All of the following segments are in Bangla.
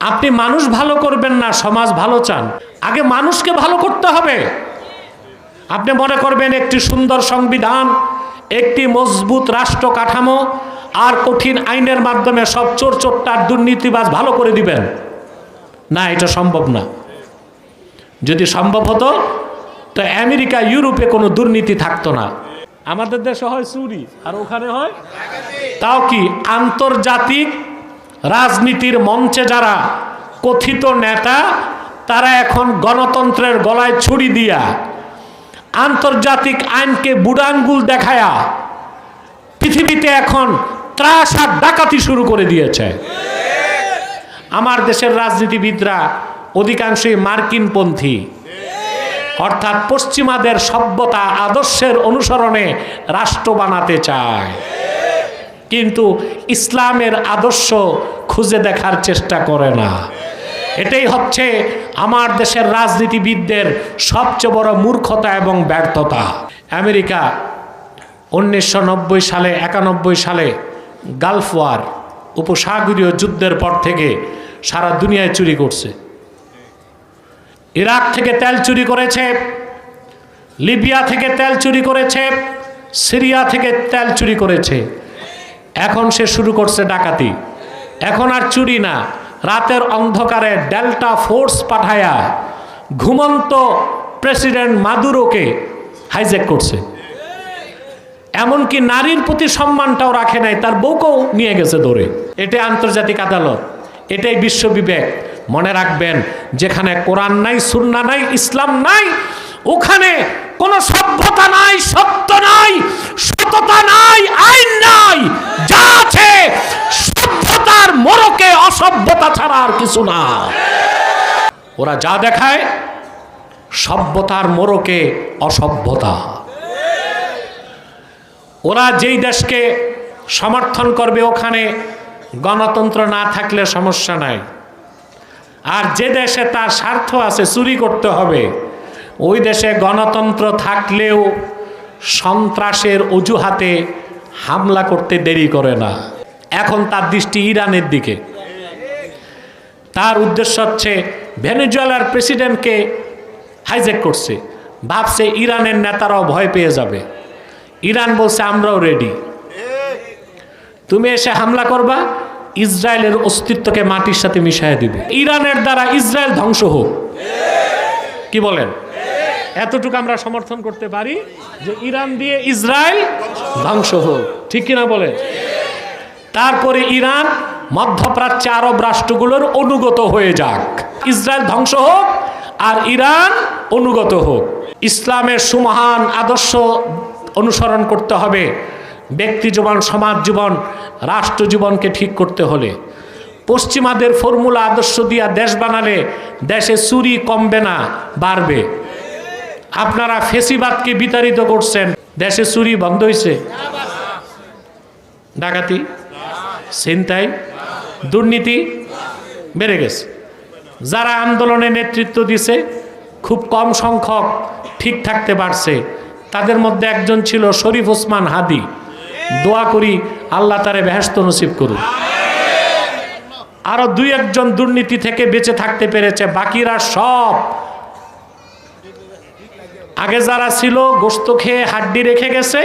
আপনি মানুষ ভালো করবেন না, সমাজ ভালো চান, আগে মানুষকে ভালো করতে হবে। আপনি মনে করবেন একটি সুন্দর সংবিধান, একটি মজবুত রাষ্ট্র কাঠামো আর কঠিন আইনের মাধ্যমে সব চোর চোট্টার দুর্নীতিবাজ ভালো করে দিবেন, না, এটা সম্ভব না। যদি সম্ভব হতো তো আমেরিকা ইউরোপে কোনো দুর্নীতি থাকতো না। আমাদের দেশে হয় চুরি আর ওখানে হয়, তাও কি আন্তর্জাতিক রাজনীতির মঞ্চে যারা কথিত নেতা, তারা এখন গণতন্ত্রের গলায় ছুরি দিয়া আন্তর্জাতিক আইনকে বুড়াঙ্গুল দেখায়া পৃথিবীতে এখন ত্রাস আর ডাকাতি শুরু করে দিয়েছে। আমার দেশের রাজনীতিবিদরা অধিকাংশই মার্কিনপন্থী, অর্থাৎ পশ্চিমাদের সভ্যতা আদর্শের অনুসরণে রাষ্ট্র বানাতে চায়, কিন্তু ইসলামের আদর্শ খুঁজে দেখার চেষ্টা করে না। এটাই হচ্ছে আমার দেশের রাজনীতিবিদদের সবচেয়ে বড় মূর্খতা এবং ব্যর্থতা। আমেরিকা 1990 সালে 91 সালে গালফ ওয়ার, উপসাগরীয় যুদ্ধের পর থেকে সারা দুনিয়ায় চুরি করছে। ইরাক থেকে তেল চুরি করেছে, লিবিয়া থেকে তেল চুরি করেছে, সিরিয়া থেকে তেল চুরি করেছে। এখন সে শুরু করছে ডাকাতি। এখন আর চুরি না, রাতের অন্ধকারে ডেল্টা ফোর্স পাঠায়া ঘুমন্ত প্রেসিডেন্ট মাদুরোকে হাইজ্যাক করছে। এমনকি নারীর প্রতি সম্মানটাও রাখে নাই, তার বউকেও নিয়ে গেছে ধরে। এটাই আন্তর্জাতিক আদালত, এটাই বিশ্ব বিবেক। মনে রাখবেন, যেখানে কোরআন নাই, সুন্নাহ নাই, ইসলাম নাই, ওখানে কোনো সভ্যতা নাই, সত্য নাই, সততা নাই, আইন নাই। যা আছে সভ্যতার মোড়কে অসভ্যতা ছাড়া আর কিছু না। ওরা যা দেখায় সভ্যতার মোড়কে অসভ্যতা। ওরা যেই দেশকে সমর্থন করবে ওখানে গণতন্ত্র না থাকলে সমস্যা নাই, আর যে দেশে তার স্বার্থ আছে চুরি করতে হবে, ওই দেশে গণতন্ত্র থাকলেও সন্ত্রাসের অজুহাতে হামলা করতে দেরি করে না। এখন তার দৃষ্টি ইরানের দিকে। তার উদ্দেশ্য হচ্ছে ভেনেজুয়েলার প্রেসিডেন্টকে হাইজ্যাক করছে, ভাবছে ইরানের নেতারাও ভয় পেয়ে যাবে। ইরান বলছে আমরাও রেডি, তুমি এসে হামলা করবা, ইসরায়েলের অস্তিত্বকে মাটির সাথে মিশিয়ে দিবে। ইরানের দ্বারা ইসরায়েল ধ্বংস হোক। কি বলেন? এতটুকু আমরা সমর্থন করতে পারি যে ইরান দিয়ে ইসরায়েল ধ্বংস হোক, ঠিক কিনা বলেন? তারপরে ইরান মধ্যপ্রাচ্যে আরব রাষ্ট্রগুলোর অনুগত হয়ে যাক, ইসরায়েল ধ্বংস হোক আর ইরান অনুগত হোক। ইসলামের সুমহান আদর্শ অনুসরণ করতে হবে। ব্যক্তি জীবন, সমাজ জীবন, রাষ্ট্র জীবনকে ঠিক করতে হলে পশ্চিমাদের ফর্মুলা আদর্শ দিয়া দেশ বানালে দেশে চুরি কমবে না, বাড়বে। আপনারা ফেসিবাদকে বিতাড়িত করছেন, দেশে চুরি বন্ধ হয়েছে? ডাকাতি, ছিনতাই, দুর্নীতি বেড়ে গেছে। যারা আন্দোলনে নেতৃত্ব দিছে খুব কম সংখ্যক ঠিক থাকতে পারছে। তাদের মধ্যে একজন ছিল শরীফ ওসমান হাদি। দোয়া করি আল্লাহ তারে বেহেশত নসিব করুন। আরো দুই একজন দুর্নীতি থেকে বেঁচে থাকতে পেরেছে, বাকিরা সব আগে যারা ছিল গোশত খেয়ে হাড্ডি রেখে গেছে,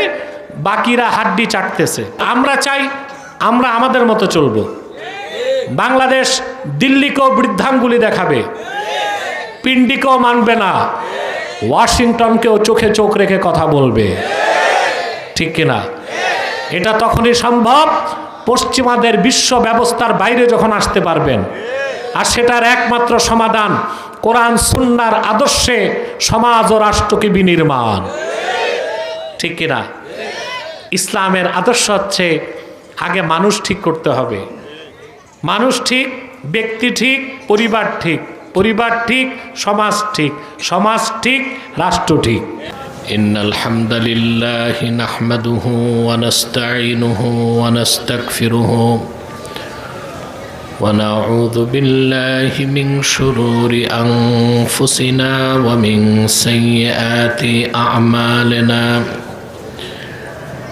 বাকিরা হাড্ডি চাটতেছে। আমরা চাই আমরা আমাদের মতো চলবো। বাংলাদেশ দিল্লিকেও বৃদ্ধাঙ্গুলি দেখাবে, পিন্ডিকেও মানবে না, ওয়াশিংটনকেও চোখে চোখ রেখে কথা বলবে, ঠিক কিনা? এটা তখনই সম্ভব পশ্চিমাদের বিশ্ব ব্যবস্থার বাইরে যখন আসতে পারবেন। আর সেটার একমাত্র সমাধান কোরআন সুন্নাহর আদর্শে সমাজ ও রাষ্ট্রকে বিনির্মাণ, ঠিক কিনা? ইসলামের আদর্শ হচ্ছে আগে মানুষ ঠিক করতে হবে। মানুষ ঠিক, ব্যক্তি ঠিক, পরিবার ঠিক, পরিবার ঠিক, সমাজ ঠিক, সমাজ ঠিক, রাষ্ট্র ঠিক। ইন্নাল হামদালিল্লাহি নাহমাদুহু ওয়া নাস্তাঈনুহু ওয়া নাস্তাগফিরুহু ওয়া নাউযু বিল্লাহি মিন শুরুরি আনফুসিনা ওয়া মিন সাইয়্যাতি আ'মালিনা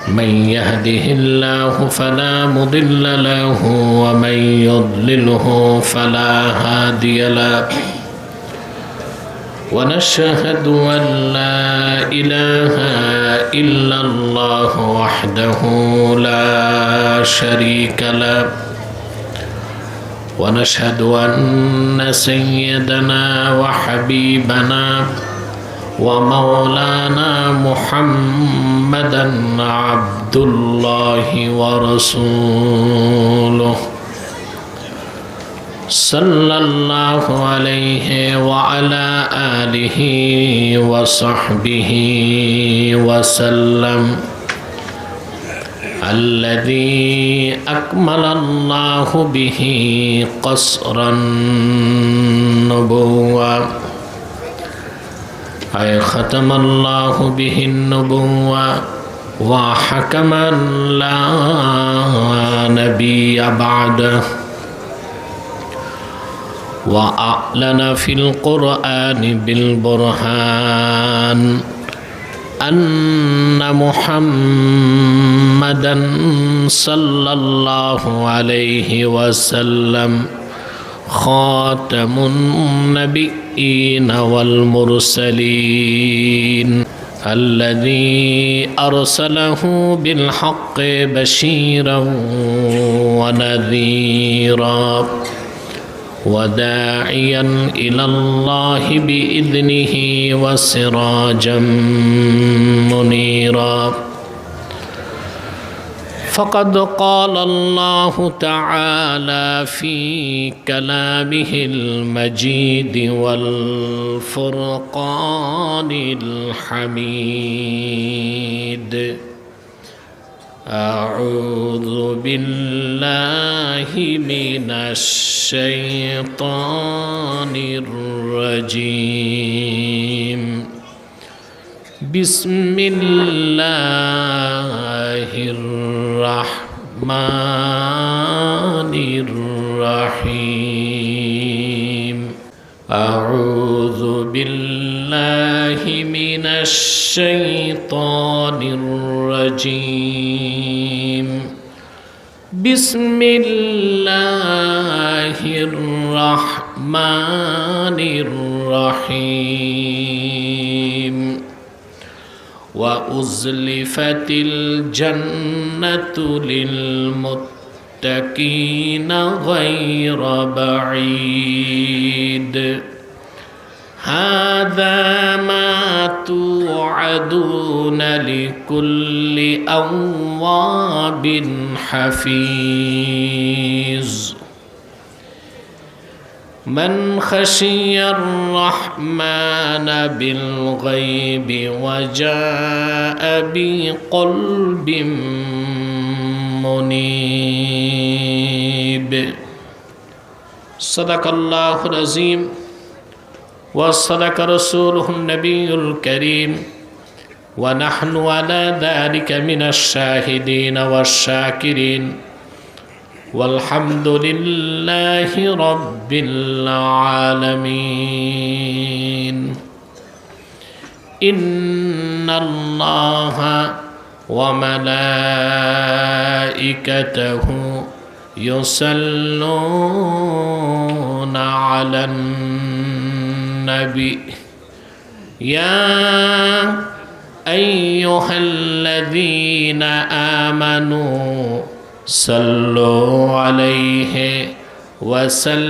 من يهده الله فلا مضل له ومن يضلله فلا هادي له ونشهد أن لا إله إلا الله وحده لا شريك له ونشهد أن سيدنا وحبيبنا ومولانا محمدا عبد الله ورسوله صلى الله عليه وعلى آله وصحبه وسلم الذي أكمل الله به قصر النبوة أي ختم الله به النبوة وحكم لا نبي بعده وأعلن في القرآن بالبرهان أن محمدا صلى الله عليه وسلم خاتم النبيين والمرسلين الذي أرسله بالحق بشيرا ونذيرا وداعيا إلى الله بإذنه وسراجا منيرا فقد قال الله تعالى في كلامه المجيد والفرقان الحميد أعوذ بالله من الشيطان الرجيم بسم الله الرحمن الرحيم أعوذ بالله من الشيطان الرجيم بسم الله الرحمن الرحيم وأزلفت الجنة للمتقين غير بعيد هذا ما توعدون لكل أواب حفيظ من خشي الرحمن بالغيب وجاء بقلب منيب صدق الله العظيم وصدق رسوله النبي الكريم ونحن على ذلك من الشاهدين والشاكرين والحمد لله رب العالمين إن الله وملائكته يصلون على النبي يا أيها الذين آمنوا صلوا عليه وسلموا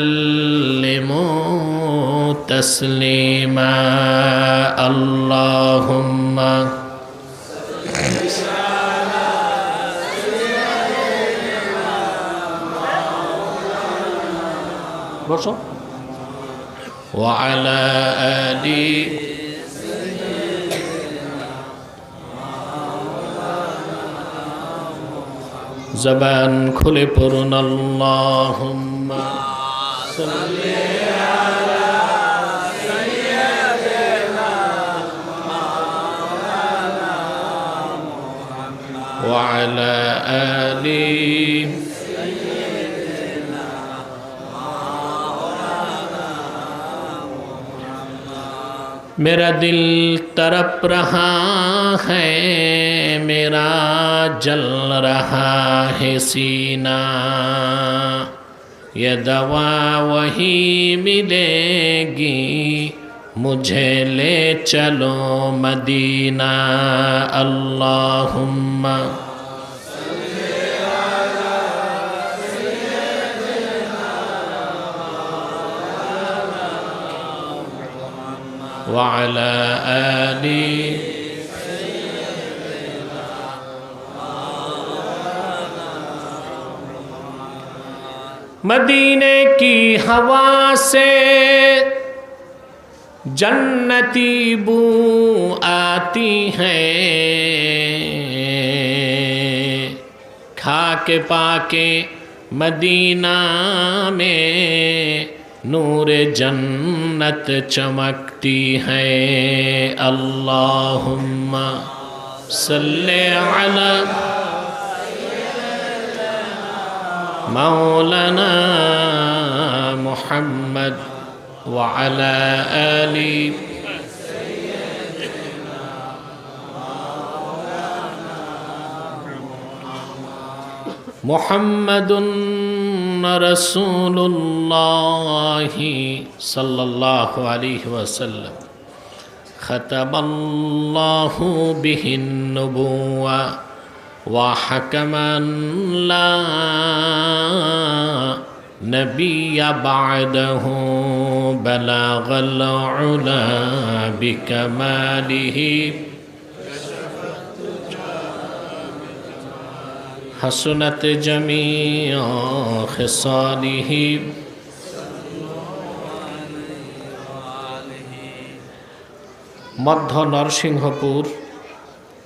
تسليما اللهم وعلى آله زبان খুলে পড়ুন আল্লাহুম্মা সাল্লি আলা সাইয়্যিদিনা মাওলানা মুহাম্মদ ওয়া আলা আলি সাইয়্যিদিনা মাওলানা মুহাম্মদ मेरा दिल तड़प रहा है, मेरा जल रहा है सीना, ये दवा वही मिलेगी, मुझे ले चलो मदीना। अल्लाहुम्मा वअला आली मदीने की हवा से जन्नती बू आती है, खा के पाके मदीना में नूरे जन्नत चमकती है। अल्लाहुम्मा सल्ले अला मौलाना मुहम्मद व अला आली मुहम्मदुन रसूलुल्लाह सल्लल्लाहु अलैहि वसल्लम खतमल्लाहु बिहिन नुबुव्वा व हकमन ला नबिय्य बअदहु बलगल उला बिकमालिही हसनत जमीअ खिसालिही। मध्य नरसिंहपुर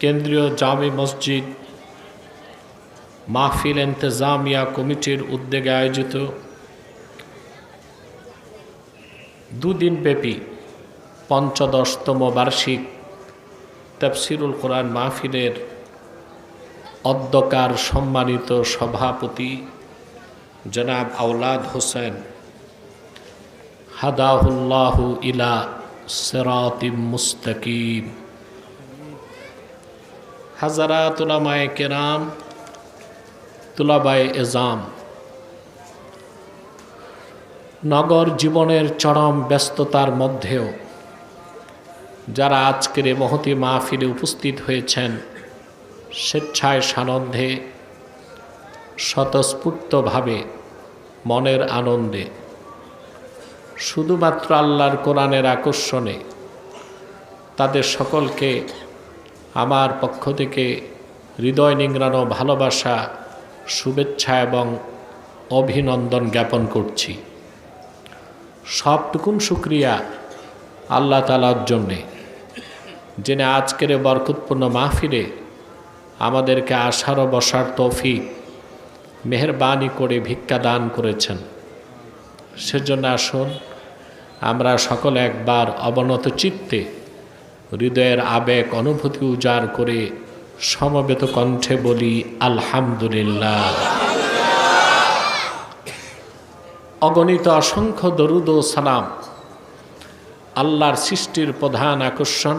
केंद्रीय जामे मस्जिद महफिल इंतजामिया कमिटिर उद्योगे आयोजित दुदिन ब्यापी पंचदशतम वार्षिक तफसिरुल कुरान महफिलेर अध्यकार सम्मानित सभापति जनाब औलाद हुसैन हदाहुल्लाहु इला सिरातिम मुस्तकीम, हज़रात उलमाए किराम, तुलाबाए एजाम, नगर जीवनेर चरम व्यस्ततार मध्येও যারা আজকের এই মহতি মাহফিলে উপস্থিত হয়েছেন স্বেচ্ছায় সানন্দে স্বতঃস্ফূর্তভাবে মনের আনন্দে শুধুমাত্র আল্লাহর কোরআনের আকর্ষণে তাদের সকলকে আমার পক্ষ থেকে হৃদয় নিংড়ানো ভালোবাসা, শুভেচ্ছা এবং অভিনন্দন জ্ঞাপন করছি। সবটুকুন শুকরিয়া আল্লাহ তাআলার জন্যে, যিনি আজকের বরকতপূর্ণ মাহফিলে আমাদেরকে আসার ও বসার তৌফিক মেহেরবানি করে ভিক্ষা দান করেছেন। সেজন্য আসুন আমরা সকলে একবার অবনত চিত্তে হৃদয়ের আবেগ অনুভূতি উজাড় করে সমবেত কণ্ঠে বলি আলহামদুলিল্লাহ। অগণিত অসংখ্য দরুদ ও সালাম আল্লাহর সৃষ্টির প্রধান আকর্ষণ,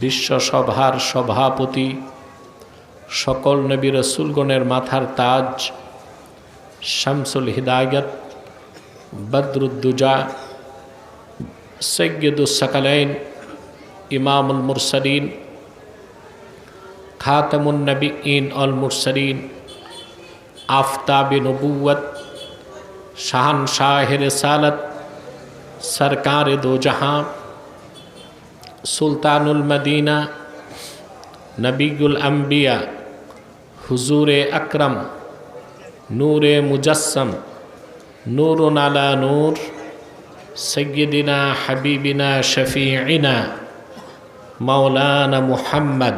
বিশ্বসভার সভাপতি, সকল নবী রাসূলগণের মাথার তাজ, শামসুল হিদায়াত, বদরুদ্দুজা, সৈয়দুস সাকালাইন, ইমামুল মুরসালিন, খাতামুন নবিয়্যিন ওয়াল মুরসালিন, আফতাবে নবুওয়াত, শাহনশাহে রিসালাত, सरकार दो जहां, सुल्तानुल मदीना, नबीउल अंबिया, हुजूर अकरम, नूर मुजस्सम, नूरुन अला नूर, सय्यदिना हबीबिना शफीइना मौलाना मुहम्मद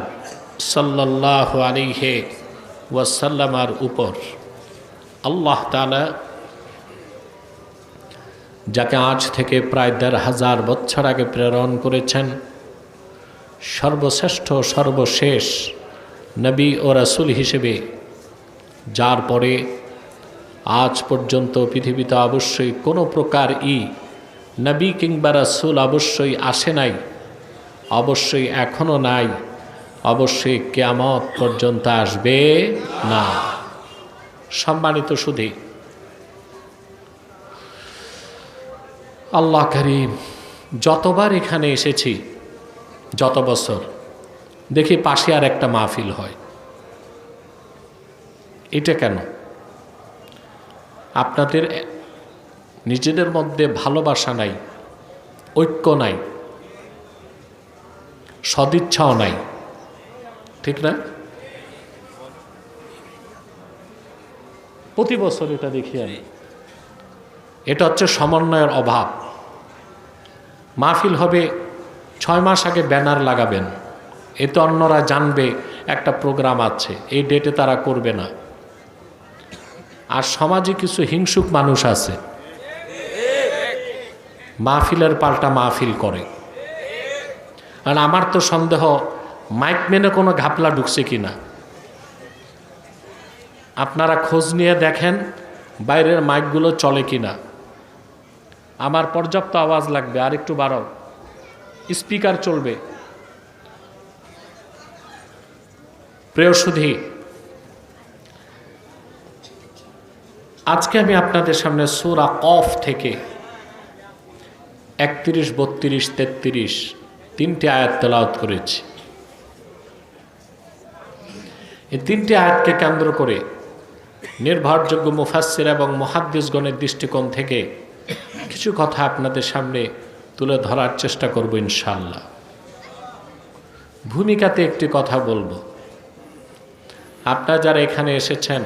सल्लल्लाहु अलैहि वसल्लमार ऊपर अल्लाह ताआला যাকে আজ থেকে প্রায় ১,৫০০ বছর আগে প্রেরণ করেছেন, সর্বশ্রেষ্ঠ সর্বশেষ নবী ও রাসূল হিসেবে, যার পরে আজ পর্যন্ত পৃথিবীতে অবশ্যই কোনো প্রকার নবী কিংবা রাসূল অবশ্যই আসে নাই, অবশ্যই এখনো নাই, অবশ্যই কিয়ামত পর্যন্ত আসবে না। সম্মানিত সুধী, আল্লাহ করিম, যতবার এখানে এসেছি, যত বছর দেখি পাশে আর একটা মাহফিল হয়। এটা কেন? আপনাদের নিজেদের মধ্যে ভালোবাসা নাই, ঐক্য নাই, সদিচ্ছাও নাই, ঠিক না? প্রতি বছর এটা দেখি আমি। এটা হচ্ছে সমন্বয়ের অভাব। মাহফিল হবে 6 মাস আগে ব্যানার লাগাবেন, এতে অন্যরা জানবে একটা প্রোগ্রাম আছে, এই ডেটে তারা করবে না। আর সমাজে কিছু হিংসুক মানুষ আছে, মাহফিলের পাল্টা মাহফিল করে। আর আমার তো সন্দেহ মাইক মেনে কোনো ঘাপলা ঢুকছে কিনা। আপনারা খোঁজ নিয়ে দেখেন বাইরের মাইকগুলো চলে কিনা। আমার পর্যাপ্ত আওয়াজ লাগবে, আর একটু বাড়াও, স্পিকার চলবে। প্রিয় সুধী, আজকে আমি আপনাদের সামনে সূরা কফ থেকে 31, 32, 33 তিনটি আয়াত তেলাওয়াত করেছি। এই তিনটি আয়াতকে কেন্দ্র করে নির্ভরযোগ্য মুফাসসির এবং মুহাদ্দিসগণের দৃষ্টিকোণ থেকে কিছু কথা আপনাদের সামনে তুলে ধরার চেষ্টা করব ইনশাআল্লাহ। ভূমিকাতে একটি কথা বলবো। আপনারা যারা এখানে এসেছেন,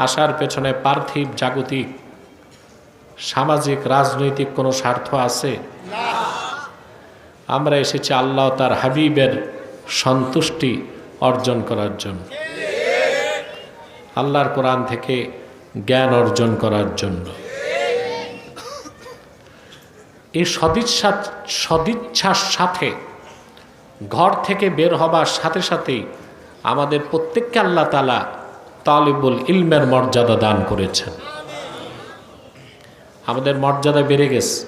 আসার পেছনে পার্থিব, জাগতিক, সামাজিক, রাজনৈতিক কোনো স্বার্থ আছে? আমরা এসেছি আল্লাহ তার হাবিবের সন্তুষ্টি অর্জন করার জন্য, আল্লাহর কোরআন থেকে জ্ঞান অর্জন করার জন্য। এই সদিচ্ছার সাথে ঘর থেকে বের হবার সাথে সাথেই আমাদের প্রত্যেককে আল্লাহ তাআলা তালিবুল ইলমের মর্যাদা দান করেছেন। আমাদের মর্যাদা বেড়ে গেছে,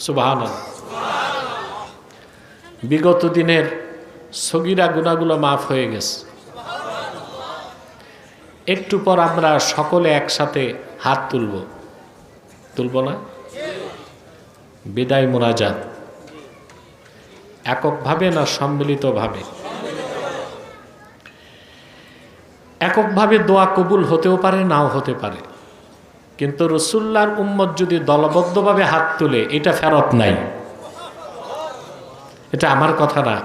সুবহানাল্লাহ। বিগত দিনের সগীরা গুনাহগুলো মাফ হয়ে গেছে। একটু পর আমরা সকলে একসাথে হাত তুলব না? বিদায় মোনাজাত, এককভাবে না সম্মিলিতভাবে? এককভাবে দোয়া কবুল হতেও পারে, নাও হতে পারে, কিন্তু রাসূলুল্লাহর উম্মত যদি দলবদ্ধভাবে হাত তুলে, এটা ফেরত নাই। এটা আমার কথা না,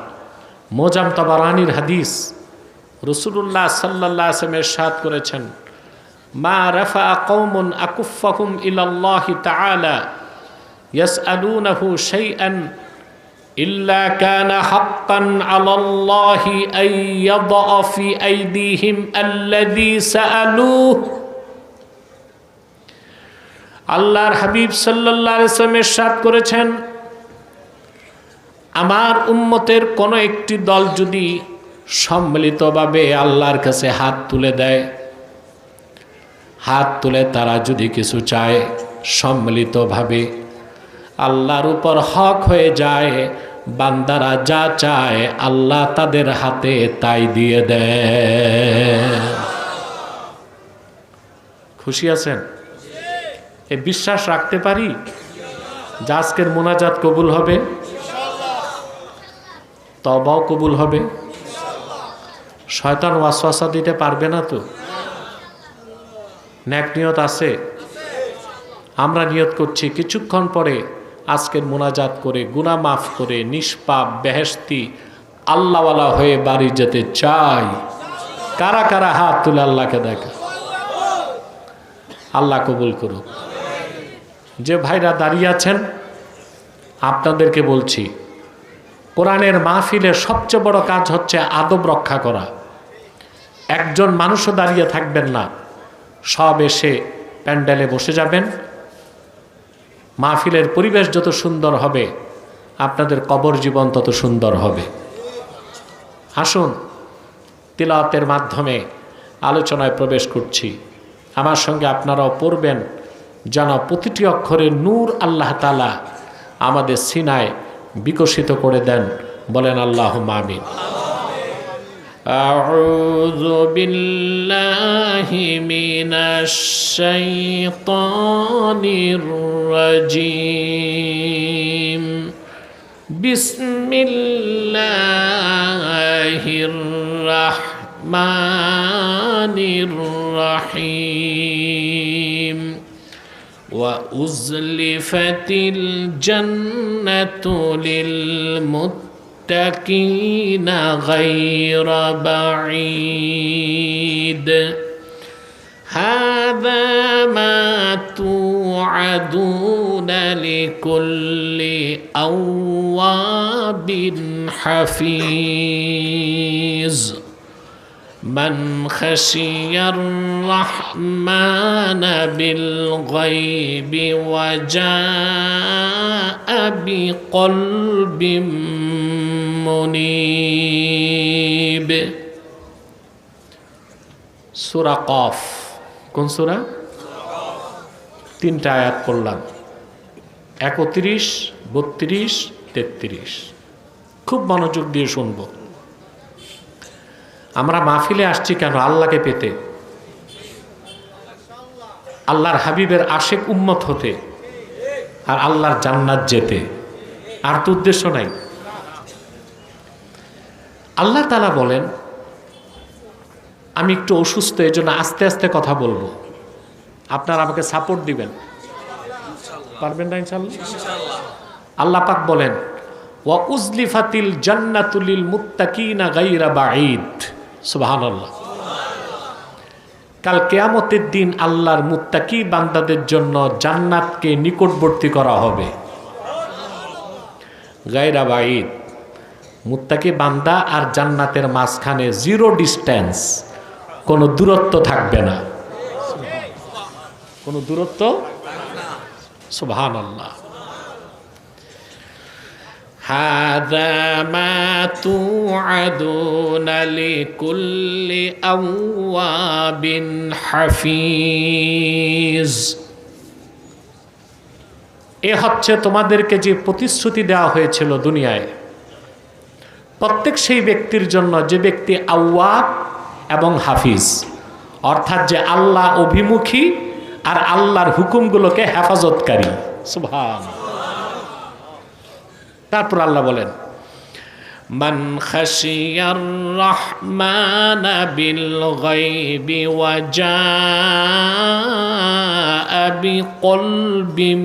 মোজাম তাবারানির হাদিস। রাসূলুল্লাহ সাল্লাল্লাহু আলাইহি ওয়াসাল্লাম ইরশাদ করেছেন, মা রাফা কওমুন আকুফাহুম ইলাল্লাহি তাআলা ইয়াসআলুনাহু শাইআন ইল্লা কানা হাক্কান আলাল্লাহি আন ইয়াদা ফি আইদিহিম আল্লাযী সাআলুহু। আল্লাহর হাবিব সাল্লাল্লাহু আলাইহি ওয়াসাল্লাম ইরশাদ করেছেন, আমার উম্মতের কোনো একটি দল যদি সম্মিলিতভাবে আল্লাহর কাছে হাত তুলে দেয়, হাত তুলে তারা যদি কিছু চায় সম্মিলিতভাবে, আল্লাহর উপর হক হয়ে যায়, বান্দারা যা চায় আল্লাহ তাদের হাতে তাই দিয়ে দেয়। খুশি আছেন? এ বিশ্বাস রাখতে পারি যে আজকের মোনাজাত কবুল হবে, তওবাও কবুল হবে, শয়তান ওয়াসওয়াসা দিতে পারবে না তো? নেক নিয়ত আছে? আমরা নিয়ত করছি কিছুক্ষণ পরে আজকের মোনাজাত করে গুনাহ মাফ করে নিষ্পাপ বেহেশতি আল্লাহওয়ালা হয়ে বাড়ি যেতে চাই। কারা কারা হাত তুলে আল্লাহকে দেখা? আল্লাহ কবুল করুক। যে ভাইরা দাঁড়িয়ে আছেন, আপনাদেরকে বলছি, কোরআনের মাহফিলের সবচেয়ে বড় কাজ হচ্ছে আদব রক্ষা করা। একজন মানুষও দাঁড়িয়ে থাকবেন না, সব এসে প্যান্ডেলে বসে যাবেন। মাহফিলের পরিবেশ যত সুন্দর হবে, আপনাদের কবর জীবন তত সুন্দর হবে। আসুন, তিলাওয়াতের মাধ্যমে আলোচনায় প্রবেশ করছি। আমার সঙ্গে আপনারাও পড়বেন, যেন প্রতিটি অক্ষরে নূর আল্লাহ তাআলা আমাদের সিনায় বিকশিত করে দেন। বলেন আল্লাহুম্মা আমিন। আউযু বিল্লাহি মিনাশ শাইতানির রাজীম। বিসমিল্লাহির রাহমানির রহিম। وأزلفت الجنة للمتقين غير بعيد هذا ما توعدون لكل أواب حفيظ من خشي الرحمن بالغيب وجاء بقلب منيب। সূরা কফ। কোন সূরা? 3টা আয়াত পড়লাম, 31, 32, 33। খুব মনোযোগ দিয়ে শুনবো। আমরা মাহফিলে আসছি কেন? আল্লাহকে পেতে, আল্লাহর হাবিবের আশেক উম্মত হতে, আর আল্লাহর জান্নাত যেতে। আর তো উদ্দেশ্য নাই। আল্লাহ তাআলা বলেন, আমি একটু অসুস্থ, এই জন্য আস্তে আস্তে কথা বলবো, আপনারা আমাকে সাপোর্ট দিবেন। পারবেন না ইনশাআল্লাহ? আল্লাহ পাক বলেন, ওয়া উজলিফাতিল জান্নাতু লিল মুত্তাকিনা গায়রা বাঈদ। সুবহানাল্লাহ। কাল কিয়ামতের দিন আল্লাহর মুত্তাকি বান্দাদের জন্য জান্নাতকে নিকটবর্তী করা হবে। গায়রা বাঈদ, মুত্তাকি বান্দা আর জান্নাতের মাঝখানে জিরো ডিস্টেন্স, কোনো দূরত্ব থাকবে না, কোনো দূরত্ব। সুবহানাল্লাহ। هذا ما توعدون لكل أواب حفيظ। এ হচ্ছে তোমাদেরকে যে প্রতিশ্রুতি দেওয়া হয়েছিল দুনিয়ায় প্রত্যেক সেই ব্যক্তির জন্য যে ব্যক্তি আওয়াব এবং হাফিজ, অর্থাৎ যে আল্লাহ অভিমুখী আর আল্লাহর হুকুমগুলোকে হেফাজতকারী। সুবহানাল্লাহ। তারপর আল্লাহ বলেন, মান খাশিয়ার রহমান বিল গায়বি ওয়া জাআ বিকলবিম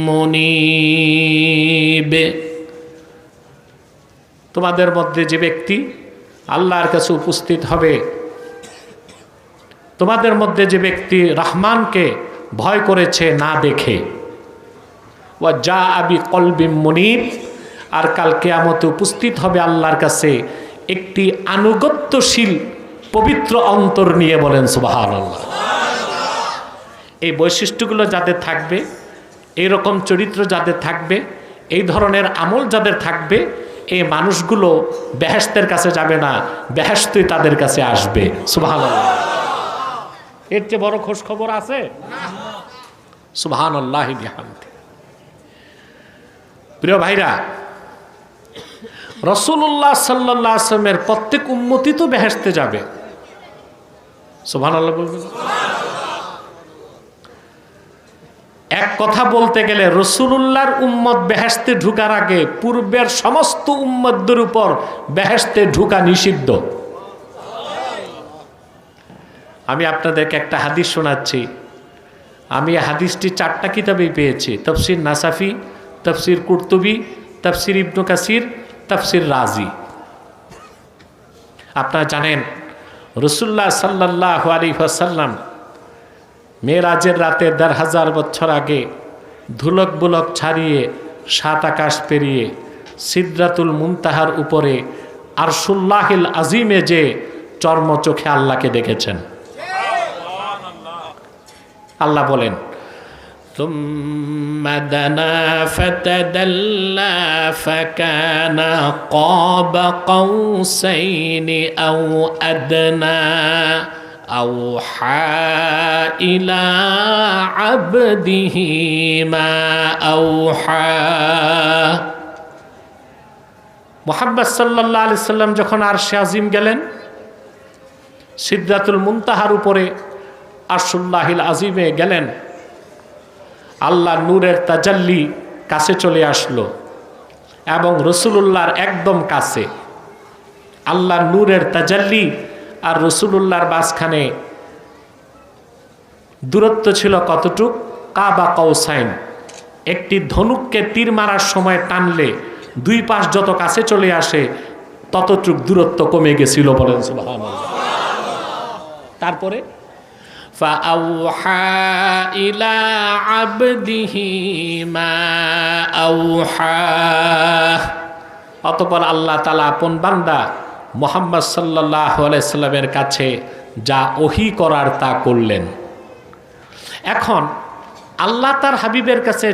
মুনীব। তোমাদের মধ্যে যে ব্যক্তি আল্লাহর কাছে উপস্থিত হবে, তোমাদের মধ্যে যে ব্যক্তি রহমানকে ভয় করেছে না দেখে, ওয়া জাআ বিকলবিম মুনীব, আর কাল কিয়ামতে উপস্থিত হবে আল্লাহর কাছে একটি আনুগত্যশীল পবিত্র অন্তর নিয়ে। বলেন সুবহানাল্লাহ। এই বৈশিষ্ট্যগুলো যাদের থাকবে, এইরকম চরিত্র যাদের থাকবে, এই ধরনের আমল যাদের থাকবে, এই মানুষগুলো বেহেশতের কাছে যাবে না, বেহেশতই তাদের কাছে আসবে। সুবহানাল্লাহ। এর চেয়ে বড় খোঁজ খবর আছে? সুবহানাল্লাহি বিহামদি। প্রিয় ভাইরা, রাসূলুল্লাহ সাল্লাল্লাহু আলাইহি ওয়াসাল্লামের প্রত্যেক উম্মতি তো বেহেশতে যাবে। সুবহানাল্লাহ বলবেন। এক কথা বলতে গেলে রাসূলুল্লাহর উম্মত বেহেশতে ঢোকার আগে পূর্বের সমস্ত উম্মতদের উপর বেহেশতে ঢোকা নিষিদ্ধ। আমি আপনাদেরকে একটা হাদিস শোনাচ্ছি। আমি হাদিসটি 4টা কিতাবেই পেয়েছি, তাফসির নাসাফি, তাফসির কুরতুবি, তাফসির ইবনু কাসির, তাফসির রাজি। আপনারা জানেন রাসূলুল্লাহ সাল্লাল্লাহু আলাইহি ওয়াসাল্লাম মেরাজের রাতে ১,৫০০ বছর আগে ধুলক বুলক ছাড়িয়ে ৭ আকাশ পেরিয়ে সিদরাতুল মুনতাহার উপরে আরশুল্লাহিল আজিমে যে চর্ম চোখে আল্লাহকে দেখেছেন। আল্লাহ বলেন, ثم دنا فتدلى فكان قاب قوسين أو أدنى আওহা ইলা আবদিহি মা আওহা। মুহাম্মদ সাল্লাল্লাহু আলাইহি সাল্লাম যখন আরশে আজিম গেলেন, সিদরাতুল মুনতাহার উপরে আরশুল্লাহিল আজিমে গেলেন, আল্লাহ নূরের তাজাল্লি কাছে চলে আসলো এবং রসুলুল্লাহর একদম কাছে। আল্লাহ নূরের তাজাল্লি আর রসুলুল্লাহর মাঝখানে দূরত্ব ছিল কতটুক? কাবা কৌসাইন। একটি ধনুককে তীর মারার সময় টানলে দুই পাশ যত কাছে চলে আসে ততটুক দূরত্ব কমে গেছিল, বলেন সুবহানাল্লাহ। তারপরে ফাআওহা ইলা আবদিহি মা আওহা। অতঃপর আল্লাহ তাআলা আপন বান্দা মুহাম্মদ সাল্লাল্লাহু আলাইহি সাল্লামের কাছে যা ওহী করার তা করলেন। এখন আল্লাহ তার হাবিবের কাছে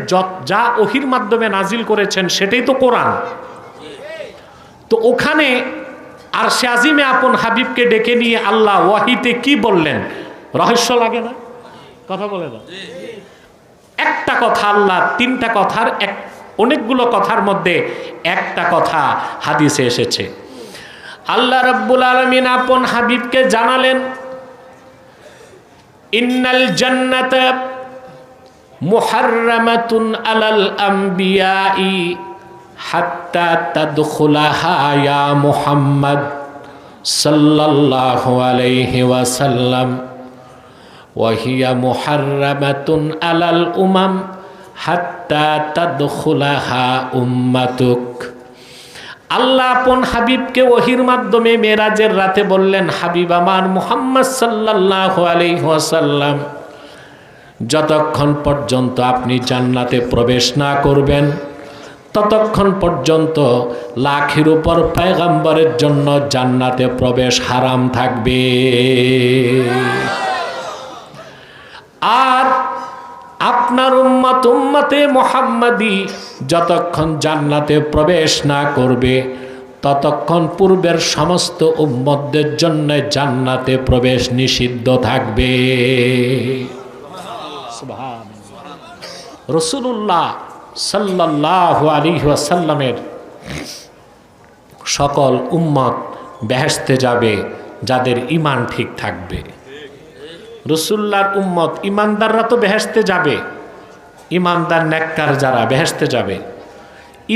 যা ওহীর মাধ্যমে নাজিল করেছেন সেটাই তো কোরআন। তো ওখানে আরশে আজিমে আপন হাবিবকে ডেকে নিয়ে আল্লাহ ওয়াহিতে কি বললেন? রহস্য লাগে না? কথা বলে না? একটা কথা আল্লাহ তিনটা কথার অনেকগুলো কথার মধ্যে একটা কথা হাদিসে এসেছে। আল্লাহ রাব্বুল আলামিন আপন হাবিবকে জানালেন, ইন্নাল জান্নাতা মুহাররামাতুন আলাল আমবিয়াই হাত্তা তাদখুলাহা ইয়া মুহাম্মদ সাল্লাল্লাহু আলাইহি ওয়াসাল্লাম ওয়া হিয়া মুহাররামাতুন আলাল উমাম হাত্তা তাদখুলাহা উম্মাতুক। আল্লাহ আপন হাবিবকে ওহীর মাধ্যমে মেরাজের রাতে বললেন, হাবিব আমার মুহাম্মদ সাল্লাল্লাহু আলাইহি ওয়াসাল্লাম, যতক্ষণ পর্যন্ত আপনি জান্নাতে প্রবেশ না করবেন ততক্ষণ পর্যন্ত লাখের উপর পয়গম্বরের জন্য জান্নাতে প্রবেশ হারাম থাকবে। আর আপনার উম্মতে মুহাম্মাদি যতক্ষণ জান্নাতে প্রবেশ না করবে ততক্ষণ পূর্বের সমস্ত উম্মতদের জন্য জান্নাতে প্রবেশ নিষিদ্ধ থাকবে। রাসূলুল্লাহ সাল্লাল্লাহু আলাইহি ওয়াসাল্লামের সকল উম্মত বেহেশতে যাবে যাদের ঈমান ঠিক থাকবে। রাসূলুল্লাহর উম্মত ঈমানদাররা তো বেহেশতে যাবে, ঈমানদার নেককার যারা বেহেশতে যাবে,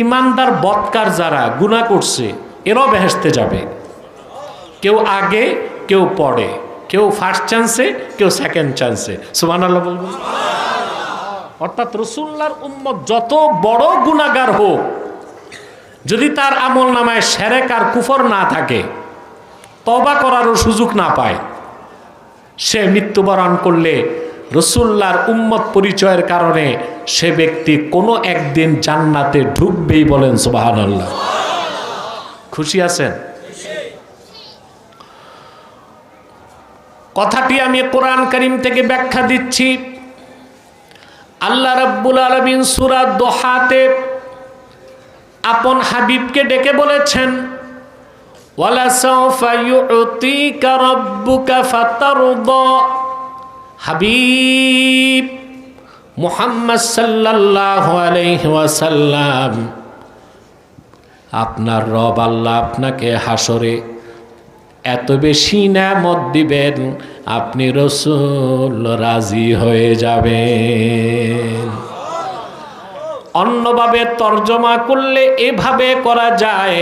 ঈমানদার বদকার যারা গুনাহ করছে এরাও বেহেশতে যাবে। কেউ আগে কেউ পরে, কেউ ফার্স্ট চান্সে কেউ সেকেন্ড চান্সে। সুবহানাল্লাহ বলবেন। অর্থাৎ রাসূলুল্লাহর উম্মত যত বড় গুনাহগার হোক, যদি তার আমল নামায় শিরক আর কুফর না থাকে, তওবা করারও সুযোগ না পায়, সে মৃত্যুবরণ করলে রাসূলুল্লাহর উম্মত পরিচয়ের কারণে সে ব্যক্তি কোনো একদিন জান্নাতে ঢুকবেই, বলেন সুবহানাল্লাহ। খুশি আছেন? কথাটি আমি কোরআন কারীম থেকে ব্যাখ্যা দিচ্ছি। আল্লাহ রাব্বুল আলামিন সূরা দোহাতে আপন হাবিবকে ডেকে বলেছেন, ওয়ালা সাওফা ইউতিকা রাব্বুকা ফাতারদা। হাবিব মুহাম্মদ সাল্লাল্লাহু আলাইহি ওয়াসাল্লাম, আপনার রব আল্লাহ আপনাকে হাসরে এত বেশি নেয়ামত দিবেন আপনি রাসূল রাজি হয়ে যাবেন। অন্যভাবে তরজমা করলে এভাবে করা যায়,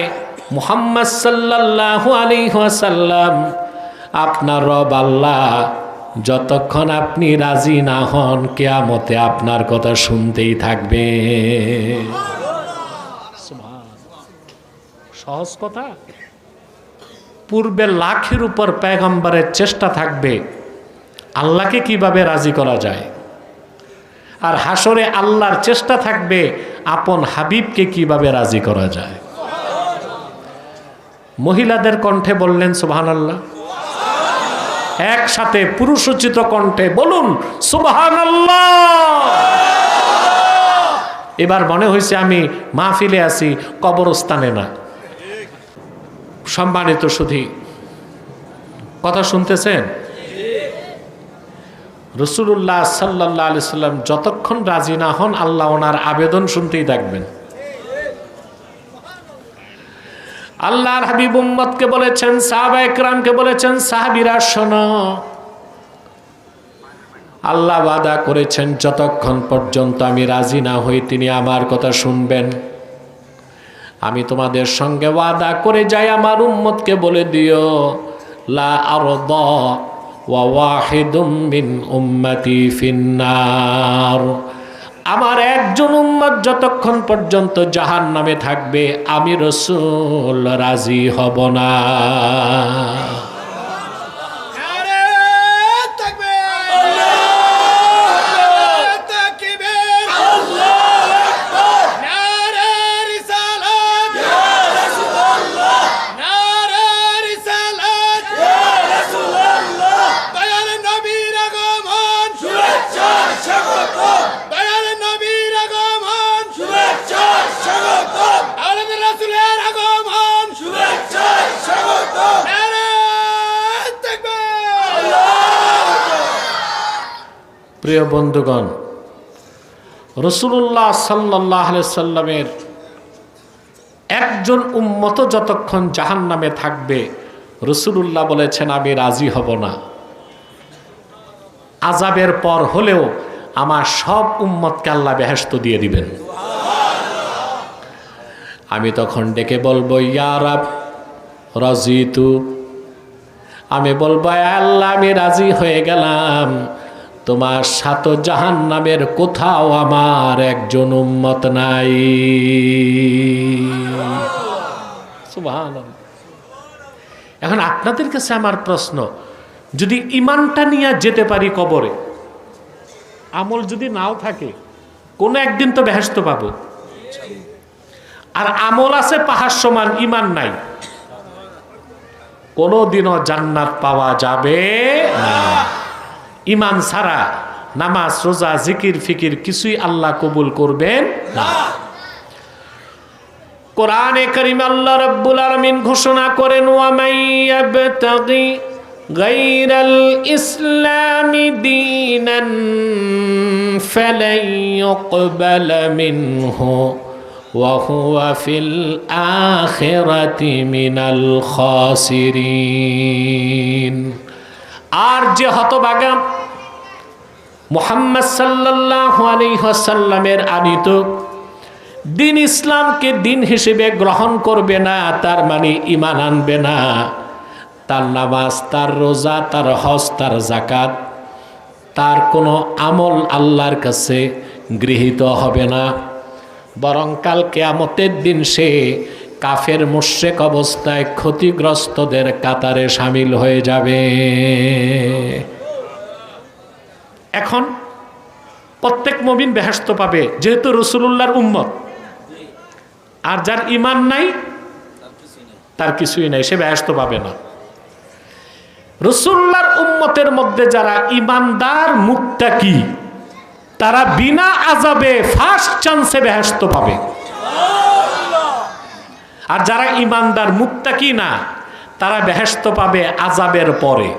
মুহাম্মদ সাল্লাল্লাহু আলাইহি ওয়াসাল্লাম, আপনার রব আল্লাহ যতক্ষণ আপনি রাজি না হন কিয়ামতে আপনার কথা শুনতেই থাকবে। সহজ কথা। পূর্বে লাখের উপর পয়গম্বরের চেষ্টা থাকবে আল্লাহকে কিভাবে রাজি করা যায়, আর হাসরে আল্লাহর চেষ্টা থাকবে আপন হাবিবকে কিভাবে রাজি করা যায়। মহিলাদের কণ্ঠে বললেন সুবহানাল্লাহ, একসাথে পুরুষোচিত কণ্ঠে বলুন সুবহানাল্লাহ। এবার মনে হয়েছে আমি মাহফিলে আছি, কবরস্থানে না। সম্মানিত সুধী, কথা শুনতেছেন? রাসূলুল্লাহ সাল্লাল্লাহু আলাইহি সাল্লাম যতক্ষণ রাজি না হন আল্লাহ ওনার আবেদন শুনতেই থাকবেন। আল্লাহর হাবিব উম্মতকে বলেছেন, সাহাবায়ে কেরামকে বলেছেন, সাহাবীরা শোনো, আল্লাহ ওয়াদা করেছেন যতক্ষণ পর্যন্ত আমি রাজি না হই তিনি আমার কথা শুনবেন। আমি তোমাদের সঙ্গে ওয়াদা করে যাই, আমার উম্মতকে বলে দিও, লা আরদা ওয়া ওয়াহিদুম মিন উম্মতি ফিন্নার। আমার একজন উম্মত যতক্ষণ পর্যন্ত জাহান্নামে থাকবে আমি রাসূল রাজি হব না। প্রিয় বন্ধুগণ, রাসূলুল্লাহ সাল্লাল্লাহু আলাইহি সাল্লামের একজন উম্মত যতক্ষণ জাহান্নামে থাকবে রাসূলুল্লাহ বলেছেন আমি রাজি হব না। আযাবের পর হলেও আমার সব উম্মতকে আল্লাহ বেহেশত দিয়ে দিবেন। আমি তখন ডেকে বলবো, ইয়া রাব রাজিতু, আমি বলবো আল্লাহ আমি রাজি হয়ে গেলাম, তোমার সাত জাহান্নামের কোথাও আমার একজন উম্মত নাই। সুবহানাল্লাহ। এখন আপনাদের কাছে আমার প্রশ্ন, যদি ঈমানটা নিয়ে যেতে পারি কবরে, আমল যদি নাও থাকে, কোনো একদিন তো বেহেশত পাবো। আর আমল আছে পাহাড় সমান, ঈমান নাই, কোনোদিনও জান্নাত পাওয়া যাবে না। ঈমান ছাড়া নামাজ রোজা জিকির ফিকির কিছুই আল্লাহ কবুল করবেন না। কোরআনে কারীম আল্লাহ রাব্বুল আলামিন ঘোষণা করেন, ওয়া মাইয়াবতাগি গায়রাল ইসলামি দীনান ফালাই ইউকবালা মিনহু ওয়া হুয়া ফিল আখিরাতি মিনাল খাসিরিন। আর যে হতভাগা মুহাম্মদ সাল্লাল্লাহু আলাইহি ওয়াসাল্লামের আনিত দিন ইসলামকে দিন হিসেবে গ্রহণ করবে না, তার মানে ঈমান আনবে না, তার নামাজ, তার রোজা, তার হজ, তার যাকাত, তার কোনো আমল আল্লাহর কাছে গৃহীত হবে না, বরং কাল কিয়ামতের দিন সে কাফের মুশরিক অবস্থায় ক্ষতিগ্রস্তদের কাতারে শামিল হয়ে যাবে। এখন প্রত্যেক মুমিন বেহেশত পাবে যেহেতু রাসূলুল্লাহর উম্মত, আর যার ঈমান নাই তার কিছুই নাই, সে বেহেশত পাবে না। রাসূলুল্লাহর উম্মতের মধ্যে যারা ঈমানদার মুত্তাকি তারা বিনা আযাবে ফার্স্ট চান্সে বেহেশত পাবে, আর যারা ঈমানদার মুত্তাকি না তারা বেহেশত পাবে আযাবের পরে।